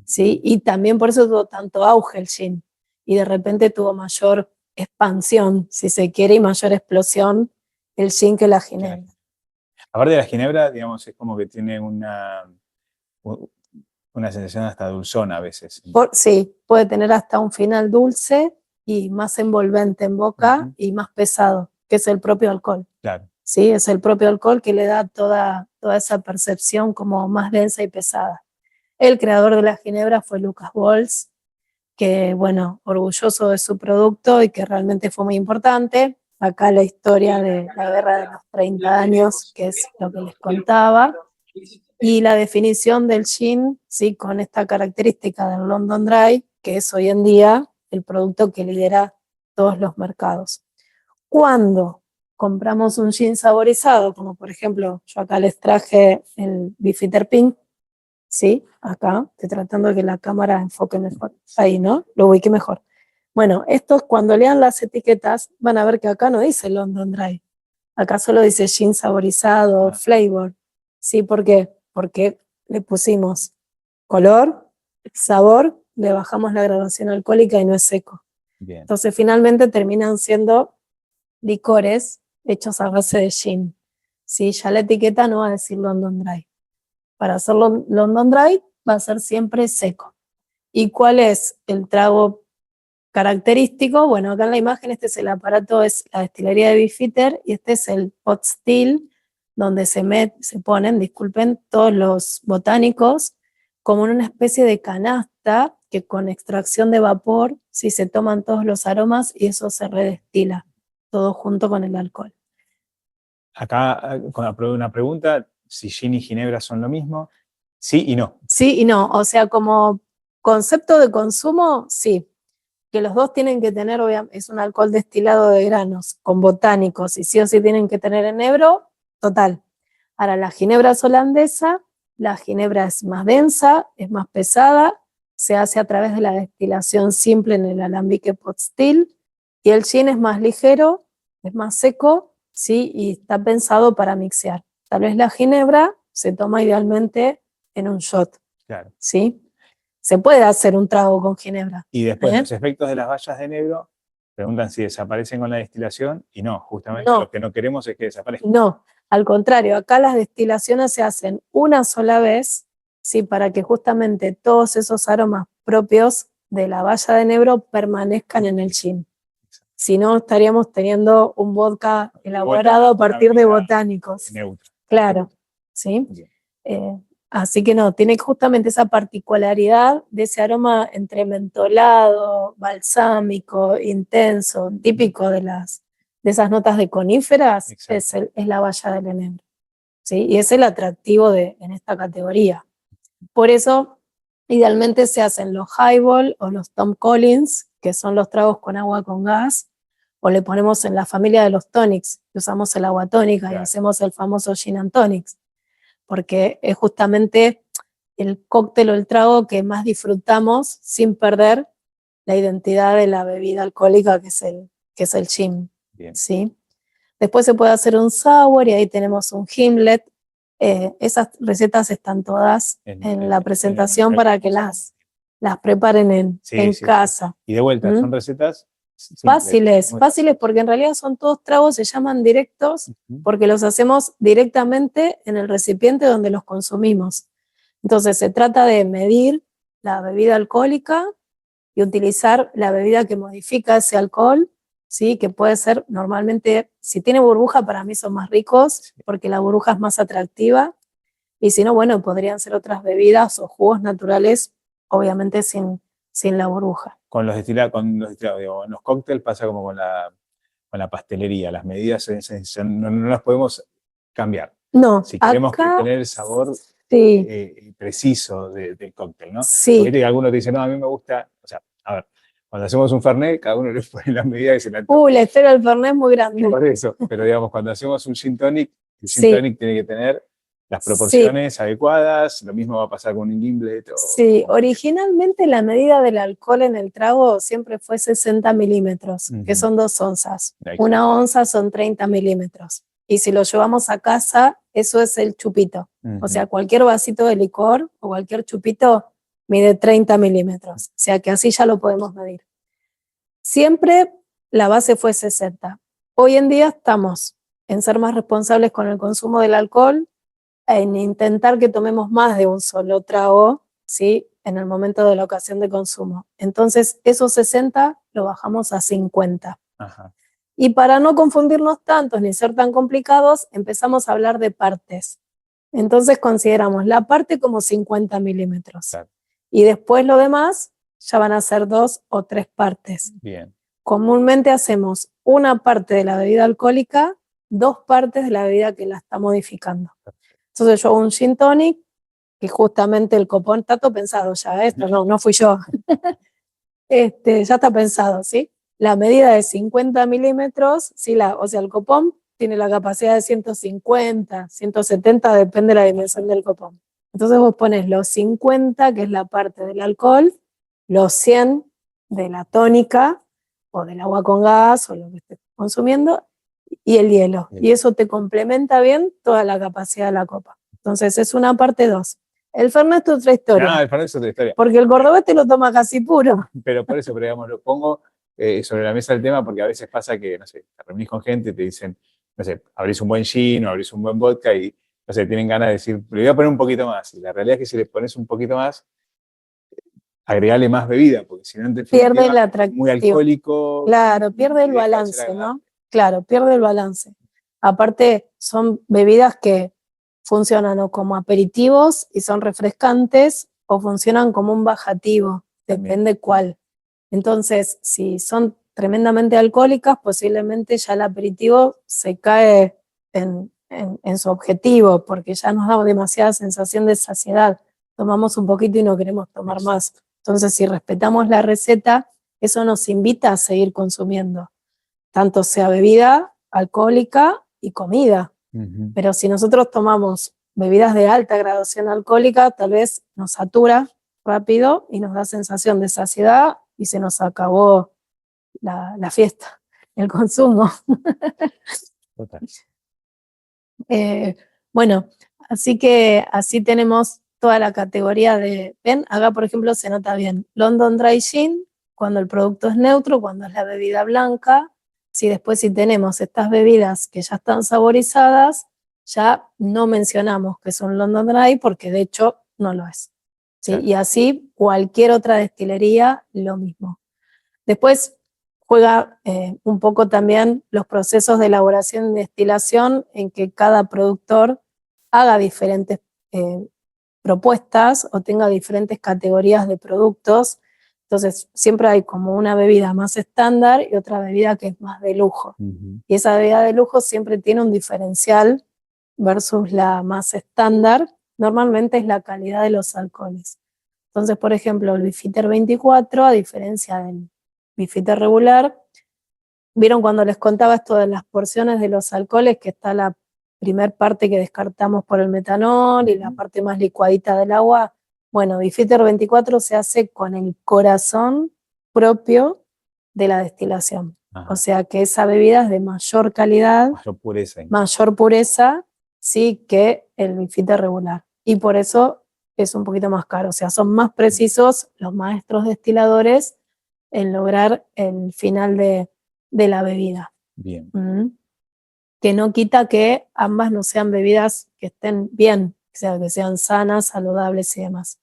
S2: ¿sí? Y también por eso tuvo tanto auge el gin, y de repente tuvo mayor expansión, si se quiere, y mayor explosión el gin que la ginebra. Claro.
S1: Aparte de la ginebra, digamos, es como que tiene una sensación hasta dulzona a veces.
S2: Sí, puede tener hasta un final dulce y más envolvente en boca y más pesado, que es el propio alcohol.
S1: Claro.
S2: Sí, es el propio alcohol que le da toda esa percepción como más densa y pesada. El creador de la ginebra fue Lucas Bols, que, bueno, orgulloso de su producto y que realmente fue muy importante. Acá la historia de la guerra de los 30 años, que es lo que les contaba. Y la definición del gin, ¿sí? Con esta característica del London Dry, que es hoy en día el producto que lidera todos los mercados. Cuando compramos un gin saborizado, como por ejemplo, yo acá les traje el Beefeater Pink, ¿sí? Acá, estoy tratando de que la cámara enfoque mejor. Ahí, ¿no? Lo ubique mejor. Bueno, estos cuando lean las etiquetas van a ver que acá no dice London Dry. Acá solo dice gin saborizado, flavor. ¿Sí? ¿Por qué? Porque le pusimos color, sabor, le bajamos la graduación alcohólica y no es seco. Bien. Entonces finalmente terminan siendo licores hechos a base de gin. ¿Sí? Ya la etiqueta no va a decir London Dry. Para hacerlo London Dry va a ser siempre seco. ¿Y cuál es el trago característico? Bueno, acá en la imagen este es el aparato, es la destilería de Beefeater, y este es el pot still, donde se ponen, disculpen, todos los botánicos como en una especie de canasta que con extracción de vapor, sí, se toman todos los aromas y eso se redestila, todo junto con el alcohol.
S1: Acá, una pregunta, si gin y ginebra son lo mismo, sí y no.
S2: Sí y no, o sea, como concepto de consumo, sí. Que los dos tienen que tener, obviamente, es un alcohol destilado de granos, con botánicos, y sí o sí tienen que tener enebro, total. Ahora, la ginebra es holandesa, la ginebra es más densa, es más pesada, se hace a través de la destilación simple en el alambique pot still, y el gin es más ligero, es más seco, ¿sí? Y está pensado para mixear. Tal vez la ginebra se toma idealmente en un shot, claro, ¿sí? Se puede hacer un trago con ginebra.
S1: Y después los efectos de las bayas de enebro Preguntan si desaparecen con la destilación y no, justamente
S2: No.
S1: lo que no queremos es que desaparezcan.
S2: No, al contrario, acá las destilaciones se hacen una sola vez, ¿sí? Para que justamente todos esos aromas propios de la baya de enebro permanezcan en el gin. Si no, estaríamos teniendo un vodka elaborado a partir de botánicos.
S1: Neutra.
S2: Claro, ¿sí? Así que no, tiene justamente esa particularidad de ese aroma entre mentolado, balsámico, intenso, típico de esas notas de coníferas, es la baya del enebro, ¿sí? Y es el atractivo en esta categoría. Por eso, idealmente se hacen los highball o los Tom Collins, que son los tragos con agua con gas, o le ponemos en la familia de los tonics, que usamos el agua tónica, claro, y hacemos el famoso gin and tonics, porque es justamente el cóctel o el trago que más disfrutamos sin perder la identidad de la bebida alcohólica que es el gin. ¿Sí? Después se puede hacer un sour y ahí tenemos un gimlet. Esas recetas están todas en la presentación para que las preparen en casa.
S1: Sí. Y de vuelta, son recetas
S2: simples, fáciles porque en realidad son todos tragos, se llaman directos porque los hacemos directamente en el recipiente donde los consumimos. Entonces se trata de medir la bebida alcohólica y utilizar la bebida que modifica ese alcohol, ¿sí? Que puede ser normalmente, si tiene burbuja para mí son más ricos porque la burbuja es más atractiva, y si no, bueno, podrían ser otras bebidas o jugos naturales, obviamente sin la burbuja.
S1: Con los destilados, digo, en los cócteles pasa como con la pastelería, las medidas no las podemos cambiar.
S2: No,
S1: si queremos tener el sabor preciso del cóctel, ¿no?
S2: Sí.
S1: Porque algunos dicen, no, a mí me gusta, o sea, a ver, cuando hacemos un Fernet, cada uno le pone las medidas que se le antoja.
S2: La esfera del Fernet es muy grande.
S1: Por eso, pero digamos, cuando hacemos un gin tonic, el gin tonic tiene que tener las proporciones adecuadas, lo mismo va a pasar con un gimlet.
S2: Originalmente la medida del alcohol en el trago siempre fue 60 milímetros, que son 2 onzas. Una onza son 30 milímetros. Y si lo llevamos a casa, eso es el chupito. O sea, cualquier vasito de licor o cualquier chupito mide 30 milímetros. O sea que así ya lo podemos medir. Siempre la base fue 60. Hoy en día estamos en ser más responsables con el consumo del alcohol, en intentar que tomemos más de un solo trago, ¿sí? En el momento de la ocasión de consumo. Entonces, esos 60 lo bajamos a 50. Ajá. Y para no confundirnos tantos ni ser tan complicados, empezamos a hablar de partes. Entonces consideramos la parte como 50 milímetros. Claro. Y después lo demás ya van a ser 2 o 3 partes.
S1: Bien.
S2: Comúnmente hacemos una parte de la bebida alcohólica, 2 partes de la bebida que la está modificando. Entonces yo hago un gin tonic, que justamente el copón está todo pensado ya, esto no fui yo. Ya está pensado, ¿sí? La medida de 50 milímetros, ¿sí? O sea, el copón tiene la capacidad de 150, 170, depende de la dimensión del copón. Entonces vos pones los 50, que es la parte del alcohol, los 100 de la tónica, o del agua con gas, o lo que estés consumiendo, y el hielo. Y eso te complementa bien toda la capacidad de la copa. Entonces es una parte 2. El Fernet es otra historia.
S1: El Fernet es otra historia.
S2: Porque el cordobés te lo toma casi puro.
S1: Pero por eso, digamos, lo pongo sobre la mesa el tema porque a veces pasa que, no sé, te reunís con gente y te dicen, no sé, abrís un buen gin o abrís un buen vodka y, no sé, tienen ganas de decir, le voy a poner un poquito más. Y la realidad es que si le pones un poquito más, agregarle más bebida, porque si no,
S2: pierde el atractivo.
S1: Muy alcohólico.
S2: Claro, pierde el balance, ¿no? Claro, pierde el balance. Aparte, son bebidas que funcionan o como aperitivos y son refrescantes, o funcionan como un bajativo, depende cuál. Entonces, si son tremendamente alcohólicas, posiblemente ya el aperitivo se cae en su objetivo, porque ya nos da demasiada sensación de saciedad. Tomamos un poquito y no queremos tomar más. Entonces, si respetamos la receta, eso nos invita a seguir consumiendo, tanto sea bebida alcohólica y comida. Pero si nosotros tomamos bebidas de alta graduación alcohólica, tal vez nos satura rápido y nos da sensación de saciedad y se nos acabó la fiesta, el consumo.
S1: Total.
S2: Bueno, así que así tenemos toda la categoría de, ven, acá por ejemplo se nota bien, London Dry Gin, cuando el producto es neutro, cuando es la bebida blanca. Si después si tenemos estas bebidas que ya están saborizadas, ya no mencionamos que son London Dry porque de hecho no lo es. ¿Sí? Claro. Y así cualquier otra destilería, lo mismo. Después juega un poco también los procesos de elaboración y destilación en que cada productor haga diferentes propuestas o tenga diferentes categorías de productos. Entonces siempre hay como una bebida más estándar y otra bebida que es más de lujo. Y esa bebida de lujo siempre tiene un diferencial versus la más estándar. Normalmente es la calidad de los alcoholes. Entonces, por ejemplo, el Beefeater 24, a diferencia del Beefeater regular, ¿vieron cuando les contaba esto de las porciones de los alcoholes, que está la primer parte que descartamos por el metanol y la parte más licuadita del agua? Bueno, Beefeater 24 se hace con el corazón propio de la destilación. Ajá. O sea que esa bebida es de mayor calidad, mayor pureza, sí, que el Beefeater regular. Y por eso es un poquito más caro. O sea, son más precisos los maestros destiladores en lograr el final de la bebida.
S1: Bien.
S2: Que no quita que ambas no sean bebidas que estén bien, o sea, que sean sanas, saludables y demás.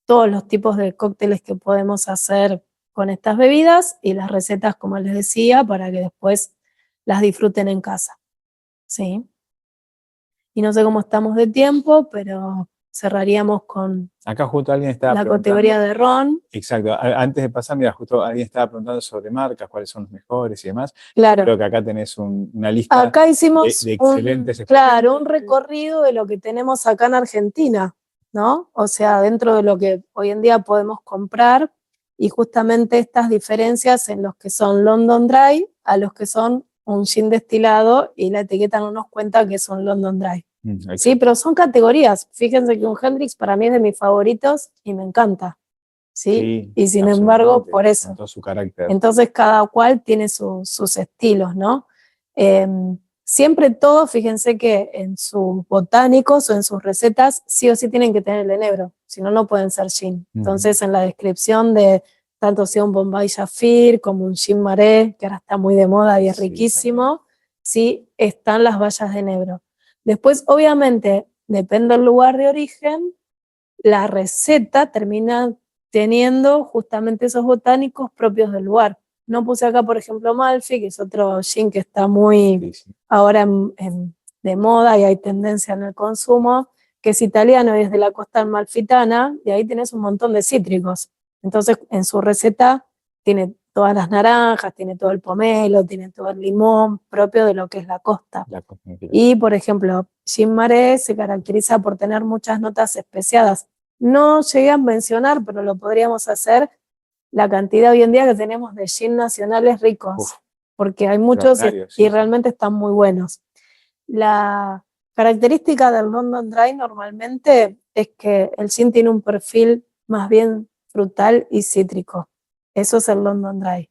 S2: Todos los tipos de cócteles que podemos hacer con estas bebidas y las recetas, como les decía, para que después las disfruten en casa. ¿Sí? Y no sé cómo estamos de tiempo, pero cerraríamos con
S1: acá justo alguien estaba
S2: la categoría de ron.
S1: Exacto. Antes de pasar, mira, justo alguien estaba preguntando sobre marcas, cuáles son los mejores y demás.
S2: Claro.
S1: Creo que acá tenés una lista
S2: acá hicimos
S1: de excelentes
S2: claro, un recorrido de lo que tenemos acá en Argentina, ¿no? O sea, dentro de lo que hoy en día podemos comprar, y justamente estas diferencias en los que son London Dry a los que son un gin destilado, y la etiqueta no nos cuenta que son London Dry. Sí, pero son categorías. Fíjense que un Hendrix para mí es de mis favoritos y me encanta. ¿Sí? Y sin embargo, por eso.
S1: Con todo su carácter.
S2: Entonces cada cual tiene sus estilos, ¿no? Siempre todo, fíjense que en sus botánicos o en sus recetas sí o sí tienen que tener el enebro, si no, no pueden ser gin. Entonces en la descripción de tanto sea un Bombay Jafir como un gin Maré, que ahora está muy de moda y es riquísimo, sí están las bayas de enebro. Después, obviamente, depende del lugar de origen, la receta termina teniendo justamente esos botánicos propios del lugar. No puse acá, por ejemplo, Malfi, que es otro gin que está muy ahora de moda y hay tendencia en el consumo, que es italiano y es de la costa amalfitana, y ahí tenés un montón de cítricos. Entonces, en su receta tiene todas las naranjas, tiene todo el pomelo, tiene todo el limón propio de lo que es la costa. Y, por ejemplo, Gin Maré se caracteriza por tener muchas notas especiadas. No llegué a mencionar, pero lo podríamos hacer, la cantidad hoy en día que tenemos de gin nacionales ricos, porque hay muchos y realmente están muy buenos. La característica del London Dry normalmente es que el gin tiene un perfil más bien frutal y cítrico. Eso es el London Dry.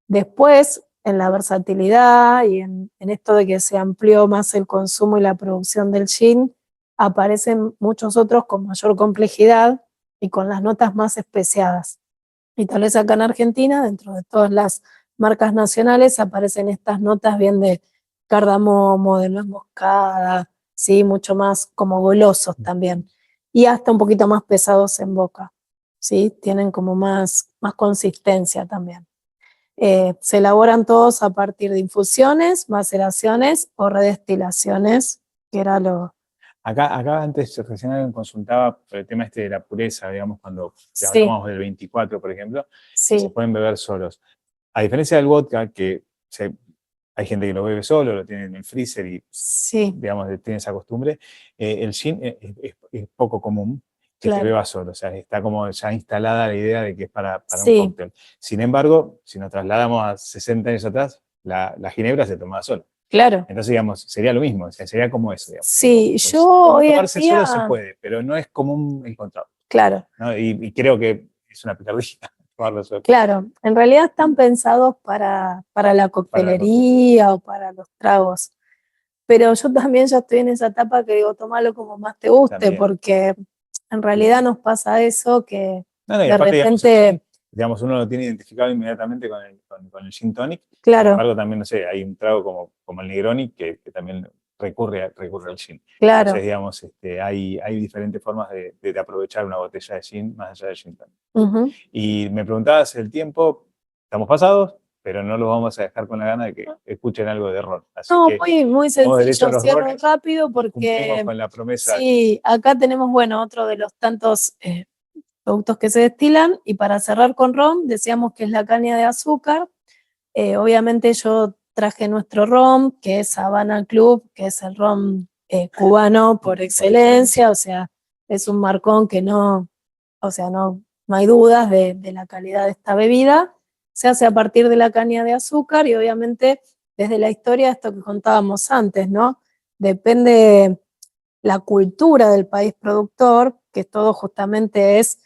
S2: Después, en la versatilidad y en esto de que se amplió más el consumo y la producción del gin, aparecen muchos otros con mayor complejidad y con las notas más especiadas. Y tal vez acá en Argentina, dentro de todas las marcas nacionales, aparecen estas notas bien de cardamomo, de nuez moscada, ¿sí? Mucho más como golosos también. Y hasta un poquito más pesados en boca, ¿sí? Tienen como más consistencia también. Se elaboran todos a partir de infusiones, maceraciones o redestilaciones, que era lo...
S1: Acá antes recién alguien consultaba por el tema este de la pureza, digamos, cuando hablamos del 24, por ejemplo, se pueden beber solos. A diferencia del vodka, que hay gente que lo bebe solo, lo tiene en el freezer y, digamos, tiene esa costumbre, el gin es poco común que se beba solo, o sea, está como ya instalada la idea de que es para un cóctel. Sin embargo, si nos trasladamos a 60 años atrás, la ginebra se tomaba sola.
S2: Claro.
S1: Entonces, digamos, sería lo mismo, o sea, sería como eso, digamos.
S2: Sí,
S1: pues,
S2: yo hoy en
S1: tomarse
S2: día...
S1: solo se puede, pero no es común encontrarlo.
S2: Claro.
S1: ¿No? Y creo que es una picardía tomarlo solo.
S2: Claro, en realidad están pensados para la coctelería o para los tragos. Pero yo también ya estoy en esa etapa que digo, tomalo como más te guste, porque en realidad nos pasa eso, que de repente...
S1: digamos, uno lo tiene identificado inmediatamente con el gin tonic.
S2: Claro.
S1: Sin embargo, también, no sé, hay un trago como el Negroni que también recurre al gin.
S2: Claro.
S1: Entonces, digamos, hay diferentes formas de aprovechar una botella de gin más allá del gin tonic.
S2: Ujú.
S1: Y me preguntabas el tiempo, estamos pasados, pero no los vamos a dejar con la gana de que escuchen algo de ron. Así
S2: No,
S1: que
S2: muy
S1: vamos derecho a
S2: sencillo,
S1: los
S2: cierro
S1: rones,
S2: rápido
S1: cumplimos
S2: porque
S1: con la promesa.
S2: sí, acá tenemos, bueno, otro de los tantos productos que se destilan, y para cerrar con ron, decíamos que es la caña de azúcar. Obviamente yo traje nuestro ron, que es Habana Club, que es el ron cubano por excelencia, o sea, es un marcón que no, o sea, no hay dudas de la calidad de esta bebida. Se hace a partir de la caña de azúcar y obviamente desde la historia, esto que contábamos antes, ¿no? Depende la cultura del país productor, que todo justamente es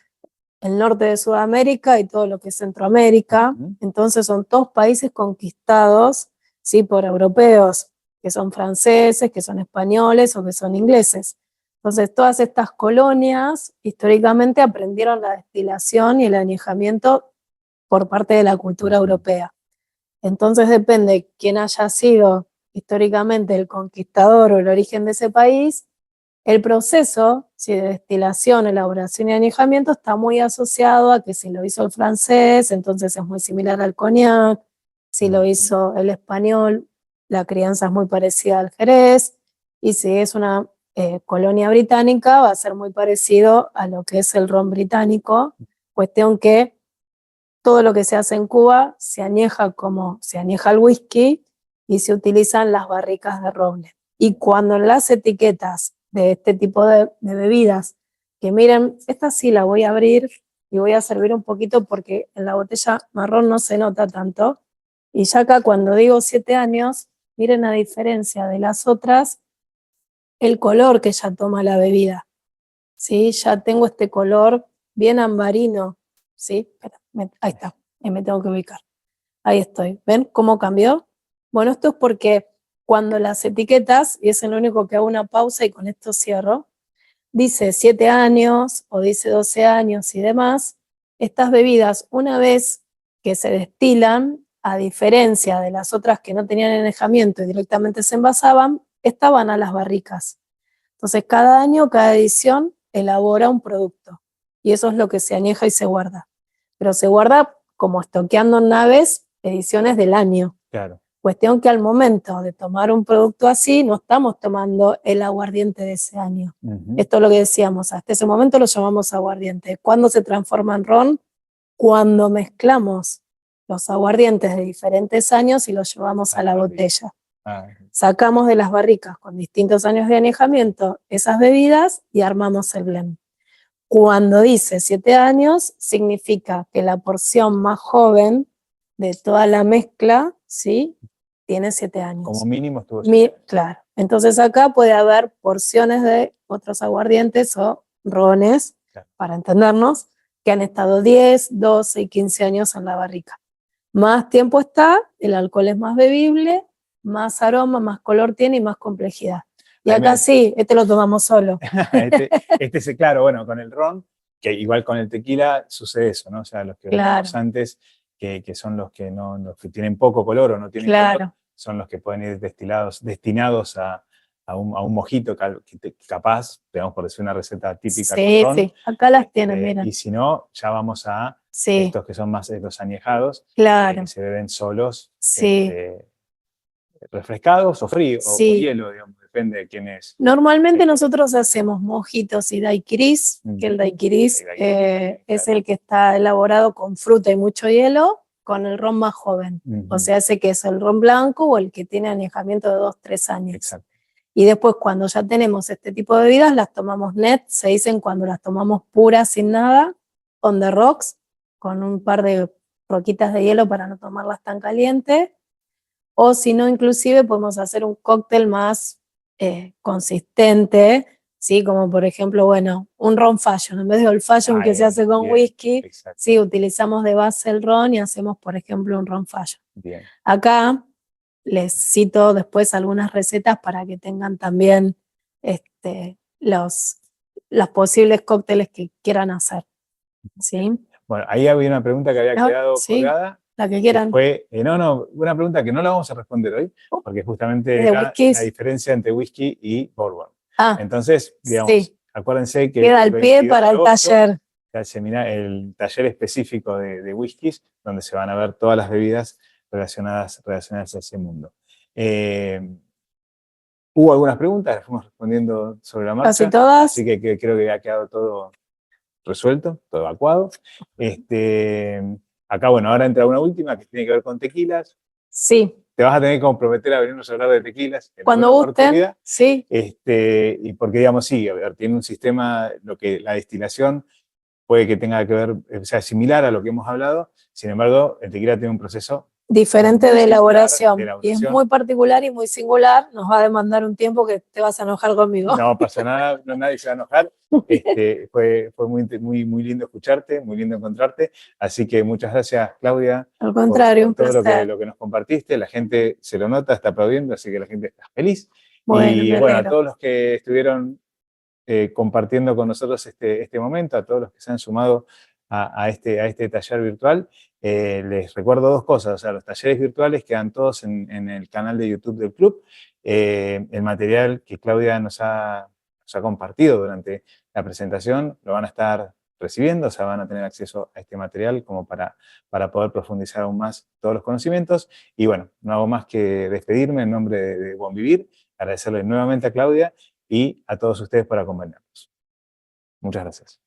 S2: el norte de Sudamérica y todo lo que es Centroamérica. Entonces son todos países conquistados, ¿sí? Por europeos, que son franceses, que son españoles o que son ingleses. Entonces todas estas colonias históricamente aprendieron la destilación y el añejamiento por parte de la cultura europea. Entonces depende quién haya sido históricamente el conquistador o el origen de ese país, el proceso, ¿sí?, de destilación, elaboración y añejamiento está muy asociado a que si lo hizo el francés, entonces es muy similar al cognac, si lo hizo el español, la crianza es muy parecida al jerez, y si es una colonia británica, va a ser muy parecido a lo que es el ron británico, cuestión que todo lo que se hace en Cuba se añeja como se añeja el whisky y se utilizan las barricas de roble. Y cuando en las etiquetas de este tipo de bebidas, que miren, esta sí la voy a abrir y voy a servir un poquito porque en la botella marrón no se nota tanto. Y ya acá cuando digo 7 años, miren la diferencia de las otras, el color que ya toma la bebida. ¿Sí? Ya tengo este color bien ambarino. ¿Sí? Espera, ahí está, me tengo que ubicar. Ahí estoy. ¿Ven cómo cambió? Bueno, esto es porque cuando las etiquetas, y es lo único que hago una pausa y con esto cierro, dice 7 años o dice 12 años y demás, estas bebidas, una vez que se destilan, a diferencia de las otras que no tenían añejamiento y directamente se envasaban, estaban a las barricas. Entonces, cada año, cada edición elabora un producto y eso es lo que se añeja y se guarda. Pero se guarda como estoqueando en naves ediciones del año.
S1: Claro.
S2: Cuestión que al momento de tomar un producto así, no estamos tomando el aguardiente de ese año. Esto es lo que decíamos, hasta ese momento lo llamamos aguardiente. ¿Cuándo se transforma en ron? Cuando mezclamos los aguardientes de diferentes años y los llevamos a la botella. Sacamos de las barricas con distintos años de añejamiento esas bebidas y armamos el blend. Cuando dice 7 años, significa que la porción más joven de toda la mezcla, ¿sí?, tiene 7 años.
S1: Como mínimo estuvo 7 años.
S2: Claro. Entonces acá puede haber porciones de otros aguardientes o rones, claro, para entendernos, que han estado 10, 12 y 15 años en la barrica. Más tiempo está, el alcohol es más bebible, más aroma, más color tiene y más complejidad. Y acá sí, lo tomamos solo.
S1: Es claro, bueno, con el ron, que igual con el tequila sucede eso, ¿no? O sea, los que hablamos antes, que son los que tienen poco color o no tienen color, son los que pueden ir destinados a un mojito capaz, digamos, por decir una receta típica con ron.
S2: Sí, acá las tienen, miren.
S1: Y si no, ya vamos a estos que son más los añejados,
S2: claro,
S1: que se beben solos,
S2: sí,
S1: refrescados o fríos, o con hielo, digamos, depende de quién es.
S2: Normalmente nosotros hacemos mojitos y daiquiris, que el daiquiris es el que está elaborado con fruta y mucho hielo, con el ron más joven. O sea, ese que es el ron blanco o el que tiene añejamiento de 2, 3 años.
S1: Exacto.
S2: Y después cuando ya tenemos este tipo de bebidas, las tomamos net, se dicen cuando las tomamos puras sin nada, on the rocks, con un par de roquitas de hielo para no tomarlas tan caliente. O si no, inclusive podemos hacer un cóctel más consistente, ¿sí? Como por ejemplo, bueno, un ron fashion. En vez de old fashion que se hace con whisky, sí, utilizamos de base el ron y hacemos, por ejemplo, un ron fashion.
S1: Bien.
S2: Acá les cito después algunas recetas para que tengan también los posibles cócteles que quieran hacer, ¿sí?
S1: Bueno, ahí había una pregunta que había quedado
S2: sí,
S1: colgada.
S2: la que
S1: Que
S2: quieran.
S1: fue, no, una pregunta que no la vamos a responder hoy, porque justamente
S2: ¿De
S1: era la
S2: whiskies?
S1: diferencia entre whisky y bourbon.
S2: Ah,
S1: Entonces, digamos,
S2: sí,
S1: acuérdense que
S2: queda
S1: el
S2: el pie
S1: 22
S2: para
S1: de
S2: el
S1: agosto
S2: taller.
S1: el taller específico de whiskies, donde se van a ver todas las bebidas relacionadas a ese mundo. Hubo algunas preguntas, las fuimos respondiendo sobre la
S2: Casi
S1: marcha, así
S2: todas.
S1: que creo que ha quedado todo resuelto, todo evacuado. Acá, bueno, ahora entra una última que tiene que ver con tequilas.
S2: Sí,
S1: Te vas a tener que comprometer a venirnos a hablar de tequilas en
S2: cuando
S1: alguna
S2: gusten,
S1: oportunidad.
S2: sí.
S1: Y porque, digamos, sí, a ver, tiene un sistema, lo que la destilación puede que tenga que ver, o sea, similar a lo que hemos hablado. Sin embargo, el tequila tiene un proceso
S2: Diferente
S1: muy
S2: de
S1: singular de
S2: elaboración. Y es
S1: elaboración.
S2: muy particular y muy singular. Nos va a demandar un tiempo que te vas a enojar conmigo.
S1: No pasa nada, nadie se va a enojar. Fue muy lindo escucharte, muy lindo encontrarte. Así que muchas gracias, Claudia,
S2: Al contrario,
S1: por
S2: un
S1: todo
S2: placer.
S1: lo que nos compartiste. La gente se lo nota, está aplaudiendo, así que la gente está feliz.
S2: Bueno,
S1: Y
S2: me
S1: bueno, a
S2: alegro.
S1: todos los que estuvieron compartiendo con nosotros este momento, a todos los que se han sumado a este taller virtual, les recuerdo dos cosas. O sea, los talleres virtuales quedan todos en el canal de YouTube del club. El material que Claudia nos ha compartido durante la presentación lo van a estar recibiendo, o sea, van a tener acceso a este material como para poder profundizar aún más todos los conocimientos. Y bueno, no hago más que despedirme en nombre de Buen Vivir, agradecerle nuevamente a Claudia y a todos ustedes por acompañarnos. Muchas gracias.